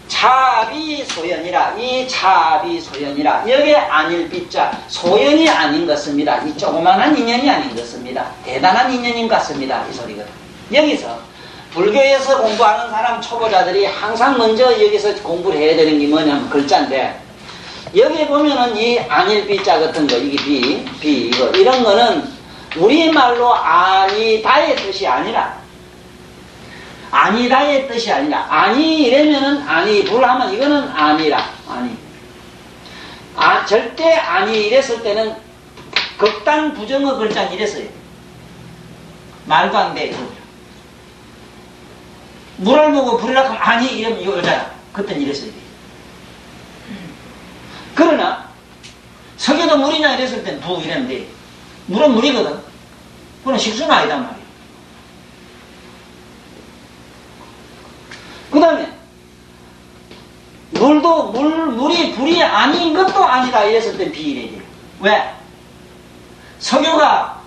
차비소연이라 이 차비소연이라 여기에 아닐 빗자 소연이 아닌 것입니다. 이 조그만한 인연이 아닌 것입니다. 대단한 인연인 것 같습니다. 이 소리거든. 여기서 불교에서 공부하는 사람 초보자들이 항상 먼저 여기서 공부를 해야 되는 게 뭐냐면 글자인데 여기 보면은 이 아닐 빗자 같은 거 이게 비 이거 이런 거는 우리말로 아니다의 뜻이 아니라 아니다의 뜻이 아니라 아니 이러면은 아니 불하면 이거는 아니라 아니 절대 아니 이랬을 때는 극단 부정어 글자는 이랬어요. 말도 안 돼. 물을 보고 불이라 하면 아니 이러면 이거 여자야. 그땐 이랬어요. 그러나 석유도 물이냐 이랬을 땐 부 이러면 돼. 물은 물이거든. 그건 식수는 아니단 말이야. 그 다음에 물도 물이 불이 아닌 것도 아니다 이랬을 땐 비이래야 돼요. 왜? 석유가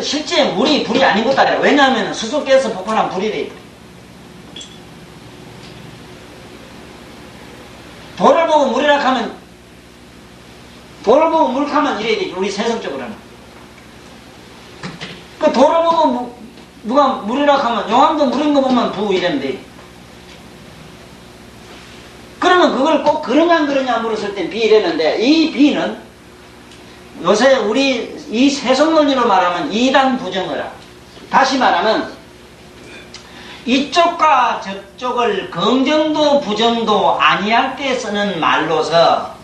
실제 물이 불이 아닌 것도 아니라 왜냐하면 수소가스 폭발하면 불이 돼요. 돌을 보고 물이라 하면 돌을 보고 물 하면 이래야 되지. 우리 세성적으로는 그 돌을 보고 누가 물이라 하면 용암도 물인 거 보면 부 이러면 돼. 그러면 그걸 꼭 그러냐 물었을 땐 비 이랬는데 이 비는 요새 우리 이 세속론리로 말하면 이단 부정어라. 다시 말하면 이쪽과 저쪽을 긍정도 부정도 아니할 때 쓰는 말로서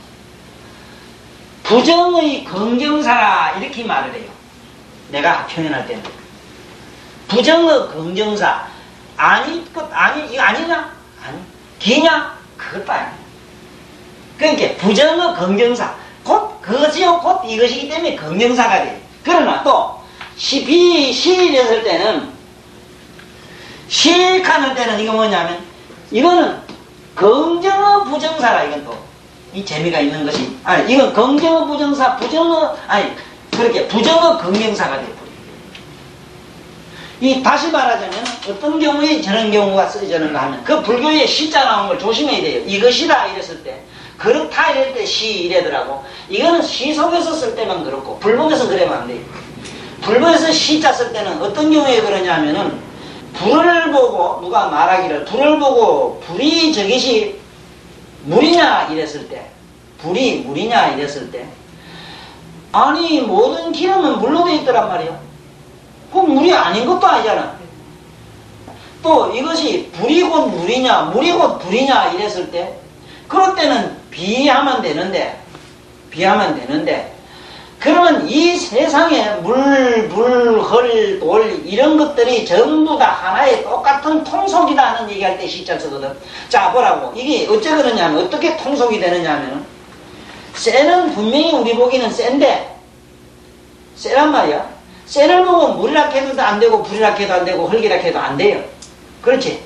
부정의 긍정사라 이렇게 말을 해요. 내가 표현할 때는 부정의 긍정사 아니 이거 아니냐? 아니 기냐? 그것도 아니에요. 그러니까 부정의 긍정사 곧 그것이요 곧 이것이기 때문에 긍정사가 돼요. 그러나 또 시이랬을 때는 시익하는 때는 이거 뭐냐면 이거는 긍정어 부정사라. 이건 또 이 재미가 있는 것이 이건 긍정어 부정사 그렇게 부정어 긍정사가 돼요. 이 다시 말하자면 어떤 경우에 저런 경우가 쓰여지는가 하면 그 불교에 시자 나온 걸 조심해야 돼요. 이것이다 이랬을 때 그렇다 이럴 때 시 이래더라고. 이거는 시 속에서 쓸 때만 그렇고 불법에서 그러면 안 돼요. 불법에서 시자 쓸 때는 어떤 경우에 그러냐면은 불을 보고 누가 말하기를 불을 보고 불이 저것이 물이냐 이랬을 때 불이 물이냐 이랬을 때 아니 모든 기름은 물로 되어 있더란 말이야. 그 물이 아닌 것도 아니잖아. 또 이것이 불이 곧 물이냐 물이 곧 불이냐 이랬을 때 그럴 때는 비하면 되는데 그러면 이 세상에 물, 헐, 돌 이런 것들이 전부 다 하나의 똑같은 통속이다 하는 얘기할 때 시자 쓰거든. 자 보라고. 이게 어째 그러냐면 어떻게 통속이 되느냐면 쇠는 분명히 우리 보기는 쇠인데 쇠란 말이야. 쇠를 보고 물이라 해도 안 되고 불이라 해도 안 되고 흙이라 해도 안 돼요. 그렇지?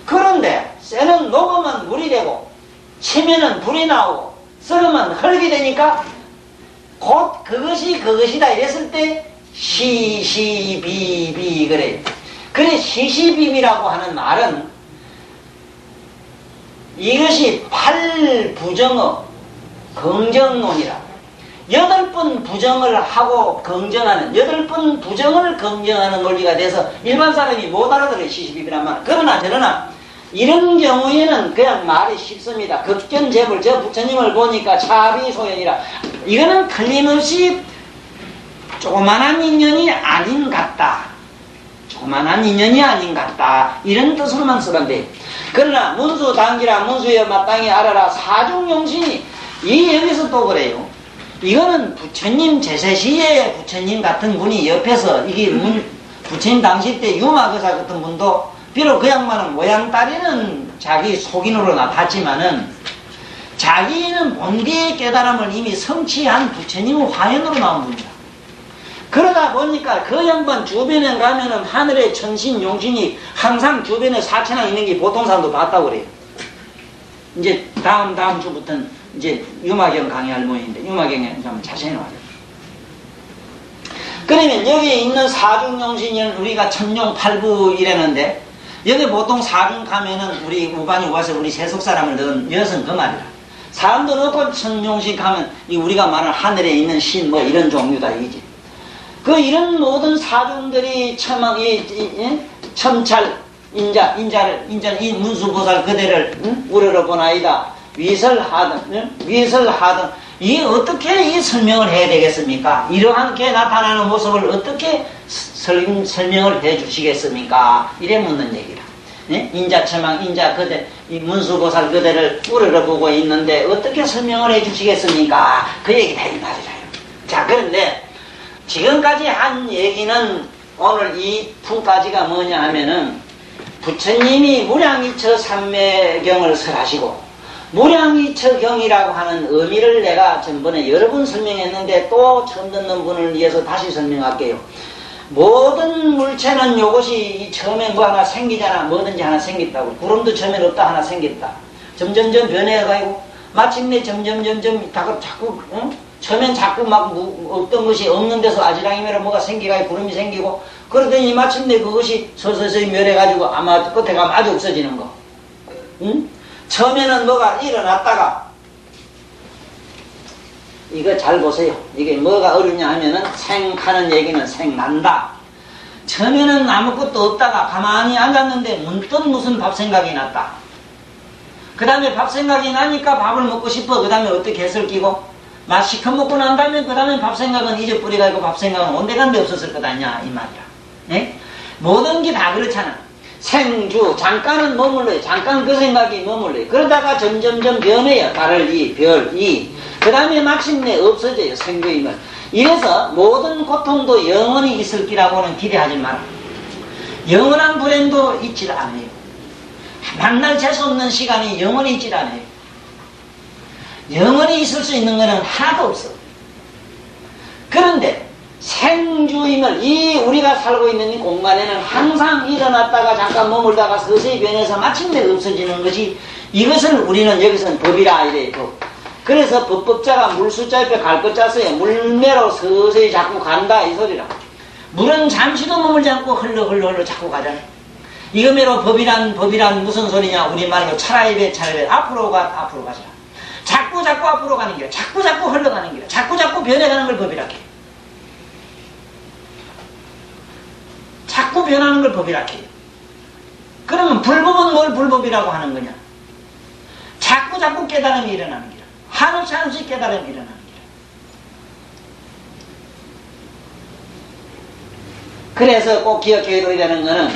그런데 쇠는 녹으면 물이 되고 치면은 불이 나오고 썰으면 흙이 되니까 곧 그것이다 이랬을 때 시시비비 그래. 그래 시시비비라고 하는 말은 이것이 8부정어 긍정론이라 8번 부정을 하고 긍정하는 8번 부정을 긍정하는 논리가 돼서 일반 사람이 못 알아들어요. 시시비비란 말. 그러나 이런 경우에는 그냥 말이 쉽습니다. 극견재불 저 부처님을 보니까 차비소연이라 이거는 틀림없이 조그만한 인연이 아닌 같다. 조그만한 인연이 아닌 같다. 이런 뜻으로만 쓰란데. 그러나 문수 당기라 문수여 마땅히 알아라 사중용신이 이 여기서 또 그래요. 이거는 부처님 제세시에 부처님 같은 분이 옆에서 이게 부처님 당시 때 유마거사 같은 분도 비록 그 양반은 모양 따리는 자기 속인으로 나탔지만은 자기는 본디의 깨달음을 이미 성취한 부처님 화연으로 나온 분이다. 그러다 보니까 그 양반 주변에 가면은 하늘의 천신 용신이 항상 주변에 사천왕 있는 게 보통 사람도 봤다고 그래요. 이제 다음 주부터는 이제 유마경 강의할 모양인데 유마경에 한번 자세히 나와요. 그러면 여기에 있는 사중용신은 우리가 천룡팔부 이랬는데 여기 보통 사중 가면은 우리 우반이 와서 우리 세속 사람을 넣은 여성 그 말이라. 사람도 넣고 천룡신 가면 이 우리가 말하는 하늘에 있는 신 뭐 이런 종류다 이지. 그 이런 모든 사중들이 첨찰 인자를 이 문수보살 그대를 우러러보나이다 위설하든 이 어떻게 이 설명을 해야 되겠습니까? 이러한 게 나타나는 모습을 어떻게 설명을 해 주시겠습니까? 이래 묻는 얘기라. 네? 인자처망 인자 그대 이 문수보살 그대를 우러러보고 있는데 어떻게 설명을 해 주시겠습니까? 그 얘기다 이 말이라요. 자, 그런데 지금까지 한 얘기는 오늘 이 부까지가 뭐냐 하면은 부처님이 무량이처 삼매경을 설하시고 무량이처경이라고 하는 의미를 내가 전번에 여러 번 설명했는데 또 처음 듣는 분을 위해서 다시 설명할게요. 모든 물체는 요것이 처음에 뭐 하나 생기잖아. 뭐든지 하나 생겼다고. 구름도 처음엔 없다 하나 생겼다. 점점점 변해가지고 마침내 점점점 자꾸 처음엔 자꾸 막 어떤 것이 없는 데서 아지랑이면 뭐가 생기가지고 구름이 생기고 그러더니 마침내 그것이 서서히 멸해가지고 아마 끝에 가면 아주 없어지는 거. 응? 처음에는 뭐가 일어났다가 이거 잘 보세요. 이게 뭐가 어렵냐 하면은 생하는 얘기는 생난다. 처음에는 아무것도 없다가 가만히 앉았는데 문득 무슨 밥 생각이 났다. 그 다음에 밥 생각이 나니까 밥을 먹고 싶어. 그 다음에 어떻게 해설 끼고 맛 시커 먹고 난 다음에 그 다음에 밥 생각은 잊어버려가지고 밥 생각은 온데간데 없었을 것 아니냐 이 말이야. 네? 모든 게 다 그렇잖아. 생주 잠깐은 머물러요. 잠깐 그 생각이 머물러요. 그러다가 점점점 변해요. 달을 이, 별 이. 그 다음에 마침내 없어져요. 생주임을. 이래서 모든 고통도 영원히 있을 기라고는 기대하지 마라. 영원한 불행도 있질 않아요. 만날 재수 없는 시간이 영원히 있질 않아요. 영원히 있을 수 있는 것은 하나도 없어. 그런데 생주임을 이 우리가 살고 있는 이 공간에는 항상 일어났다가 잠깐 머물다가 서서히 변해서 마침내 없어지는 것이 이것을 우리는 여기서는 법이라 이래요. 법. 그래서 법법자가 물숫자 옆에 갈 것 짰어요. 물매로 서서히 자꾸 간다 이 소리라. 물은 잠시도 머물지 않고 흘러 자꾸 가잖아. 이거매로 법이란 무슨 소리냐. 우리말로 차라입에 앞으로 가시라. 자꾸 앞으로 가는 길이야. 자꾸 흘러가는 길이야. 자꾸 변해가는 걸 법이라 해요. 자꾸 변하는 걸 법이라 해요. 그러면 불법은 뭘 불법이라고 하는 거냐? 자꾸 깨달음이 일어나는 길이야. 한없이 깨달음이 일어나는 길이야. 그래서 꼭 기억해야 되는 거는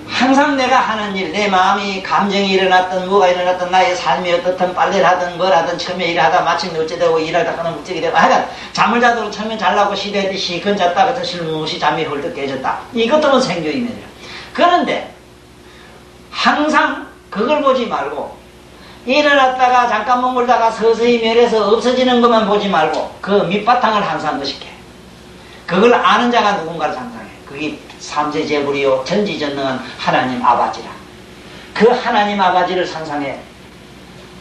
항상 내가 하는 일, 내 마음이 감정이 일어났던 뭐가 일어났던 나의 삶이 어떻든 빨래를 하든 뭘 하든 처음에 일하다 마침내 어찌되고 일하다 하는 무척이 되고 하여간 잠을 자도 처음에 잘라고 시대듯이 건 잤다가 저 실무시 잠이 헐떡 깨졌다. 이것도 생주임이에요. 그런데 항상 그걸 보지 말고 일어났다가 잠깐 머물다가 서서히 멸해서 없어지는 것만 보지 말고 그 밑바탕을 항상 의식해. 그걸 아는 자가 누군가를 상상해. 그게 삼세제불이요 전지전능한 하나님 아버지라. 그 하나님 아버지를 상상해.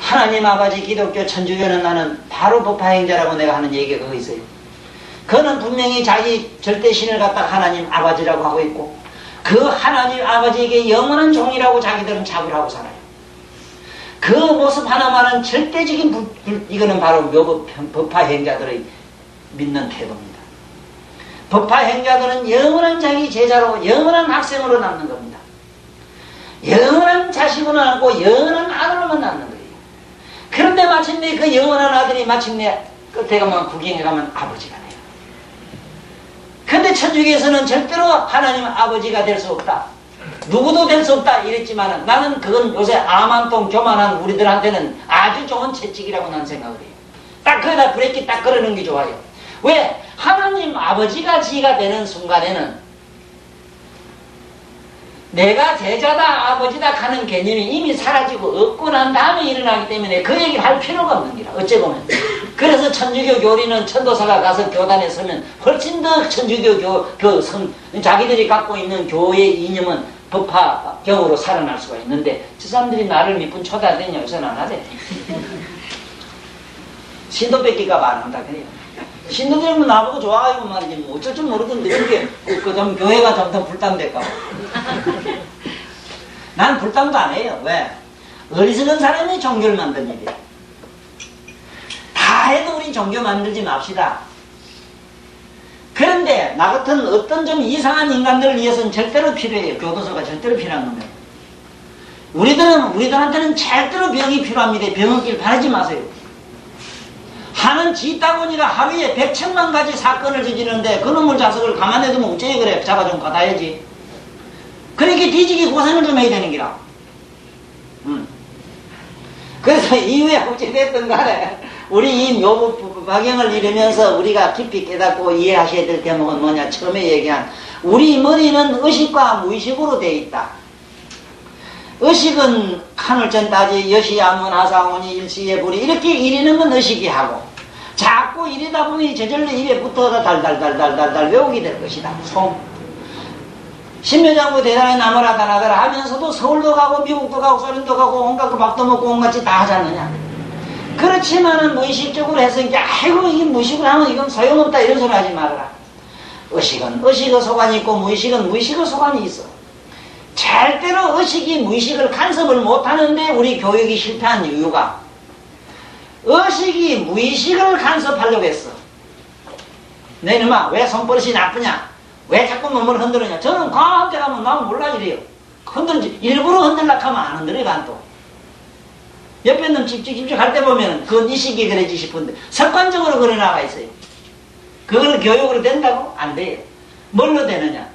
하나님 아버지 기독교 천주교는 나는 바로 법화행자라고 내가 하는 얘기가 그거 있어요. 그는 분명히 자기 절대신을 갖다 하나님 아버지라고 하고 있고 그 하나님 아버지에게 영원한 종이라고 자기들은 자부를 하고 살아요. 그 모습 하나만은 절대적인 이거는 바로 법화행자들의 믿는 태도입니다. 법화행자들은 영원한 자기 제자로 영원한 학생으로 남는 겁니다. 영원한 자식으로 남고 영원한 아들로만 남는 거예요. 그런데 마침내 그 영원한 아들이 마침내 끝에 가면 구경에 가면 아버지가 돼요. 그런데 천주교에서는 절대로 하나님 아버지가 될 수 없다. 누구도 될 수 없다 이랬지만 나는 그건 요새 아만동 교만한 우리들한테는 아주 좋은 채찍이라고 난 생각을 해요. 딱 거기다 브레이크 딱 걸어놓은 게 좋아요. 왜? 하나님 아버지가 지가 되는 순간에는 내가 제자다 아버지다 하는 개념이 이미 사라지고 없고 난 다음에 일어나기 때문에 그 얘기를 할 필요가 없는 기라. 어째 보면. 그래서 천주교 교리는 천도사가 가서 교단에 서면 훨씬 더 천주교 자기들이 갖고 있는 교의 이념은 법화경으로 살아날 수가 있는데 저 사람들이 나를 몇 분 초대하더니 여기서는 안 하대. 신도 뺏기가 말한다 그래요. 신도들은 나보고 좋아하고 말이지 뭐 어쩔 줄 모르던데 이렇게 좀 교회가 점점 불담될까 봐. 난 불담도 안 해요. 왜? 어리석은 사람이 종교를 만든 일이야. 다 해도 우린 종교 만들지 맙시다. 그런데 나 같은 어떤 좀 이상한 인간들을 위해서는 절대로 필요해요. 교도소가 절대로 필요한 겁니다. 우리들한테는 절대로 병이 필요합니다. 병 없길 바라지 마세요. 하는 지 따구니가 하루에 100,000만 가지 사건을 저지르는데 그놈의 자석을 가만히 두면 어째 그래. 잡아 좀 받아야지. 그렇게 뒤지기 고생을 좀 해야 되는 기라. 그래서 이후에 어찌됐든 간에 우리 이 묘부 박영을 이루면서 우리가 깊이 깨닫고 이해하셔야 될 대목은 뭐냐. 처음에 얘기한 우리 머리는 의식과 무의식으로 되어 있다. 의식은 간헐전따지 여시야문 하사오니 일시예불이 이렇게 이리는 건 의식이 하고 자꾸 이리다 보니 저절로 입에 붙어서 달달달달달달 외우게 될 것이다. 신묘장부 대단히 나무라다 나더라 하면서도 서울도 가고 미국도 가고 소련도 가고 온갖 그 밥도 먹고 온갖 짓 다 하지 않느냐. 그렇지만은 무의식적으로 했으니까 아이고 이게 무의식을 하면 이건 소용없다 이런 소리 하지 말아라. 의식은 의식의 소관이 있고 무의식은 무의식의 소관이 있어. 절대로 의식이 무의식을 간섭을 못하는데 우리 교육이 실패한 이유가 의식이 무의식을 간섭하려고 했어. 내 이놈아 왜 손버릇이 나쁘냐, 왜 자꾸 몸을 흔들느냐. 저는 과학대 가면 나는 몰라 이래요. 흔들지 일부러 흔들려고 하면 안 흔들어요. 안 또 옆에 놈 집중 할 때 보면 그건 의식이 그러지 싶은데 습관적으로 그래 나가 있어요. 그걸 교육으로 된다고? 안 돼요. 뭘로 되느냐,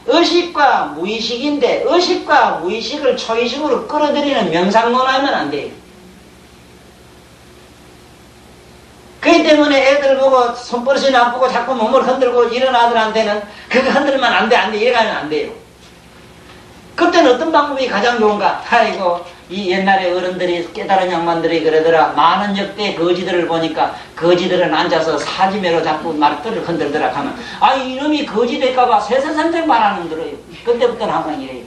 의식과 무의식인데 의식과 무의식을 초의식으로 끌어들이는 명상론 하면 안 돼요. 그렇기 때문에 애들 보고 손버릇이 나쁘고 자꾸 몸을 흔들고 이런 아들한테는 그거 흔들면 안 돼 이래가면 안 돼요. 그때는 어떤 방법이 가장 좋은가? 아이고 이 옛날에 어른들이 깨달은 양반들이 그러더라. 많은 역대 거지들을 보니까 거지들은 앉아서 사지매로 자꾸 말들을 흔들더라 하면 아 이놈이 거지 될까봐 세세산생 말하는 들어요. 그때부터는 항상 이래요.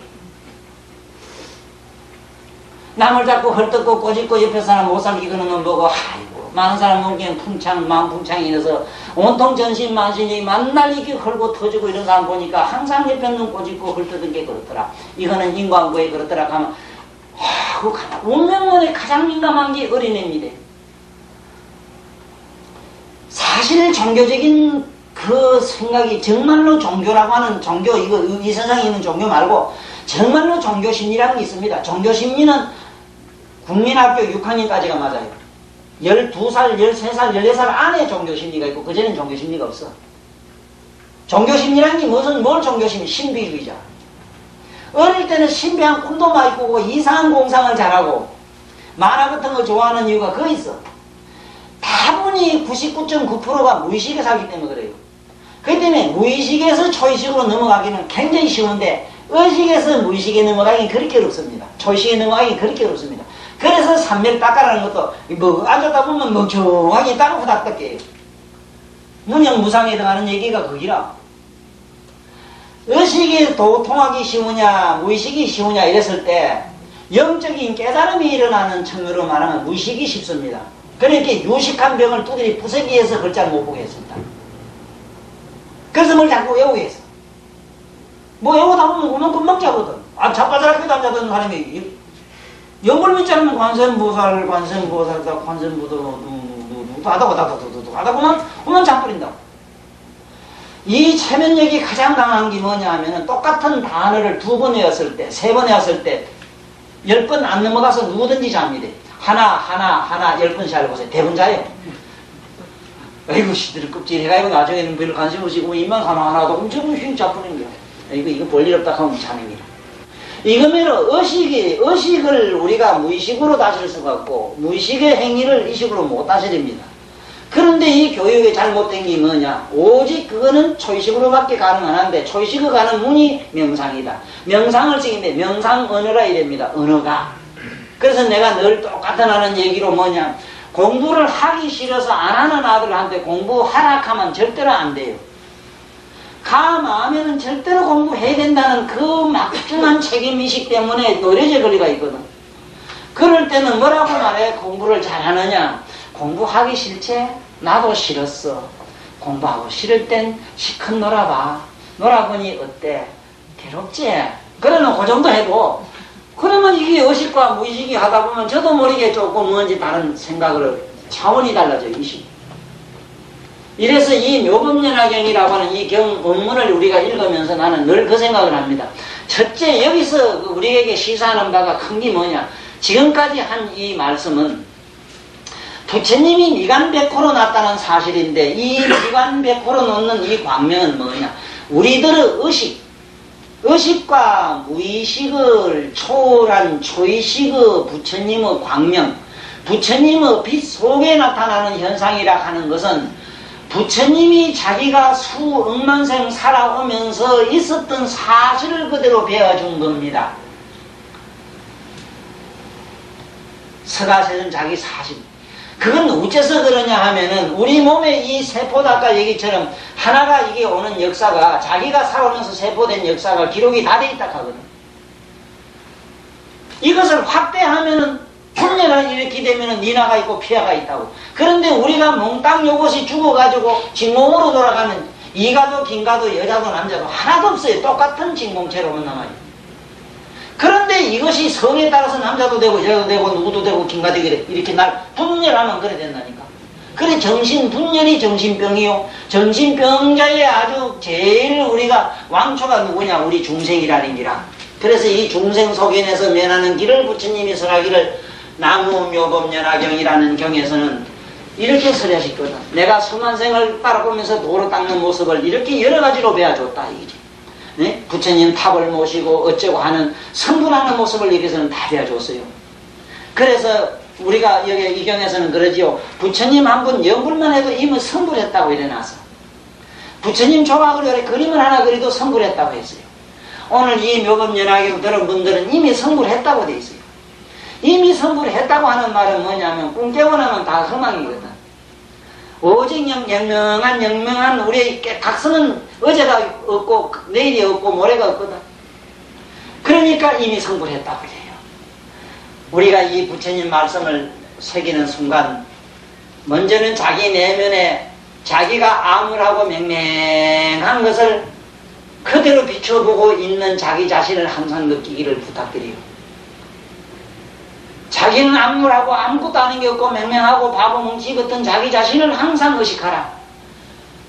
남을 자꾸 헐뜯고 꼬집고 옆에 사람 못 살기 그러는 건 보고 아이고 많은 사람 보기엔 마음 풍창이 있어서 온통 전신만신이 만날 이렇게 헐고 터지고 이런 사람 보니까 항상 옆에 눈 꼬집고 헐뜯은 게 그렇더라. 이거는 인과응보에 그렇더라 하면 운명론에 가장 민감한 게 어린애입니다. 사실 종교적인 그 생각이 정말로 종교라고 하는 종교 이거 이 세상에 있는 종교 말고 정말로 종교심리라는 게 있습니다. 종교심리는 국민학교 6학년까지가 맞아요. 12살, 13살, 14살 안에 종교심리가 있고 그전에는 종교심리가 없어. 종교심리라는 게 뭘 종교심리? 신비주의자. 어릴 때는 신비한 꿈도 많이 꾸고 이상한 공상을 잘하고 만화 같은 거 좋아하는 이유가 그거 있어. 다분히 99.9%가 무의식에 살기 때문에 그래요. 그렇기 때문에 무의식에서 초의식으로 넘어가기는 굉장히 쉬운데 의식에서 무의식에 넘어가기는 그렇게 어렵습니다. 초의식에 넘어가기는 그렇게 어렵습니다. 그래서 삼멸 닦아라는 것도 뭐 앉았다 보면 멍청하게 따로 후닥닥해요. 문영무상에 해당하는 얘기가 거기라. 의식이 도통하기 쉬우냐 무의식이 쉬우냐 이랬을 때 영적인 깨달음이 일어나는 측면으로 말하면 무의식이 쉽습니다. 그러니까 유식한 병을 두드리 부수기 위해서 글자를 못 보게 했습니다. 그래서 뭘 자꾸 외우게 했어. 뭐 외우다 보면 금방 자거든. 자빠자락해도 안 자던 사람이 영걸 믿자면 관세음보살 관세음부도 하다 보면 잠버린다. 이 체면력이 가장 강한 게 뭐냐 하면은 똑같은 단어를 2번 외웠을 때 3번 외웠을 때 10번 안 넘어가서 누구든지 잡니다. 하나 10번씩 해보세요. 대부분 자요. 아이고 시들을 껍질해가지고 나중에는 별 관심 없이 입만 하나하나도 엄청 휙 잡히는 거야. 이거 볼일 없다 하면 자는 거야. 이거면 의식을 우리가 무의식으로 다스릴 수가 없고 무의식의 행위를 의식으로 못 다스립니다. 그런데 이 교육의 잘못된 게 뭐냐? 오직 그거는 초의식으로밖에 가능 안 한데 초의식으로 가는 문이 명상이다. 명상을 쓰는데 명상 언어라 이랍니다. 언어가. 그래서 내가 늘 똑같은 하는 얘기로 뭐냐? 공부를 하기 싫어서 안 하는 아들한테 공부하라 하면 절대로 안 돼요. 가 마음에는 절대로 공부해야 된다는 그 막중한 책임의식 때문에 노려질 거리가 있거든. 그럴 때는 뭐라고 말해? 공부를 잘하느냐? 공부하기 싫지? 나도 싫었어. 공부하고 싫을 땐 시컷 놀아봐. 놀아보니 어때? 괴롭지? 그러면 그 정도 해도 그러면 이게 의식과 무의식이 하다 보면 저도 모르게 조금 뭔지 다른 생각을 차원이 달라져요. 의식. 이래서 이 묘법연화경이라고 하는 이 경 원문을 우리가 읽으면서 나는 늘 그 생각을 합니다. 첫째 여기서 우리에게 시사하는 바가 큰 게 뭐냐? 지금까지 한 이 말씀은 부처님이 미간백호로 났다는 사실인데 이 미간백호로 놓는 이 광명은 뭐냐? 우리들의 의식과 무의식을 초월한 초의식의 부처님의 광명, 부처님의 빛 속에 나타나는 현상이라 하는 것은 부처님이 자기가 수억만생 살아오면서 있었던 사실을 그대로 배워준 겁니다. 서가세는 자기 사실. 그건 어째서 그러냐 하면은 우리 몸의 이 세포도 아까 얘기처럼 하나가 이게 오는 역사가 자기가 살아오면서 세포된 역사가 기록이 다 돼 있다 하거든. 이것을 확대하면은 분열을 일으키게 되면은 니나가 있고 피아가 있다고. 그런데 우리가 몽땅 요것이 죽어가지고 진공으로 돌아가면 이가도 긴가도 여자도 남자도 하나도 없어요. 똑같은 진공체로만 남아요. 그런데 이것이 성에 따라서 남자도 되고 여자도 되고 누구도 되고 긴가 되게 이렇게 날 분열하면 그래 된다니까. 그래 정신 분열이 정신병이요. 정신병자의 아주 제일 우리가 왕초가 누구냐? 우리 중생이라는 기라. 그래서 이 중생 속인에서 면하는 길을 부처님이 설하기를 나무묘법연화경이라는 경에서는 이렇게 설하셨거든. 내가 수만생을 따라보면서 도로 닦는 모습을 이렇게 여러 가지로 배워줬다 이거지. 네? 부처님 탑을 모시고 어쩌고 하는 성불하는 모습을 여기서는 다 배워줬어요. 그래서 우리가 여기 이 경에서는 그러지요. 부처님 한 분 연불만 해도 이미 성불했다고 이래놨어. 부처님 조각으로 이렇게 그림을 하나 그리도 성불했다고 했어요. 오늘 이 묘법연화경 들은 분들은 이미 성불했다고 돼 있어요. 이미 성불했다고 하는 말은 뭐냐면 꿈 깨고 나면 다 허망이거든. 오직 영명한 우리의 각성은 어제가 없고 내일이 없고 모레가 없거든. 그러니까 이미 성불했다고 해요. 우리가 이 부처님 말씀을 새기는 순간 먼저는 자기 내면에 자기가 암울하고 맹맹한 것을 그대로 비춰보고 있는 자기 자신을 항상 느끼기를 부탁드려요. 자기는 암울하고 아무것도 아닌 게 없고 맹맹하고 바보뭉치 같은 자기 자신을 항상 의식하라.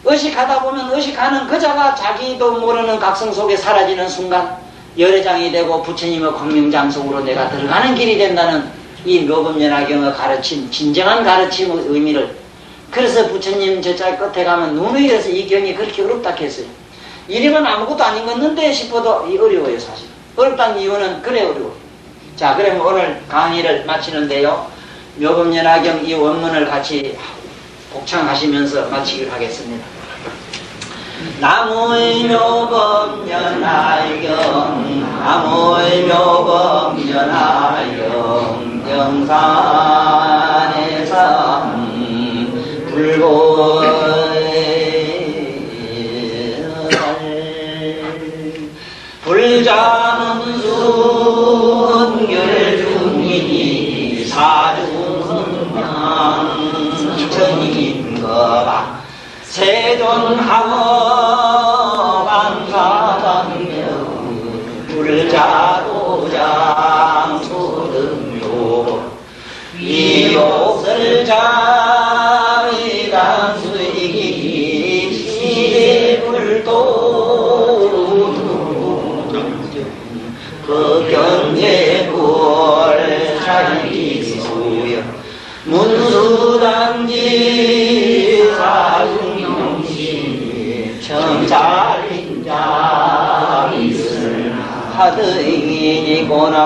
의식하다 보면 의식하는 그자가 자기도 모르는 각성 속에 사라지는 순간 열애장이 되고 부처님의 광명장속으로 내가 들어가는 길이 된다는 이 묘법연화경의 가르침, 진정한 가르침의 의미를. 그래서 부처님 저짤 끝에 가면 눈이 이래서 이 경이 그렇게 어렵다 했어요. 이름은 아무것도 아닌 건데 싶어도 어려워요. 사실 어렵다는 이유는 그래 어려워요. 자, 그럼 오늘 강의를 마치는데요. 묘법연화경 이 원문을 같이 복창하시면서 마치기로 하겠습니다. 나무의 묘법연화경, 나무의 묘법연화경, 영산에서 불자는 순결중이 사중성명천인 거라 세존하고 반사방명 불자도장 소등요 이욕설 자의단 수익이 시불도 극경계불 자기소여 문수당지 정잘인자 있을 하드이니고나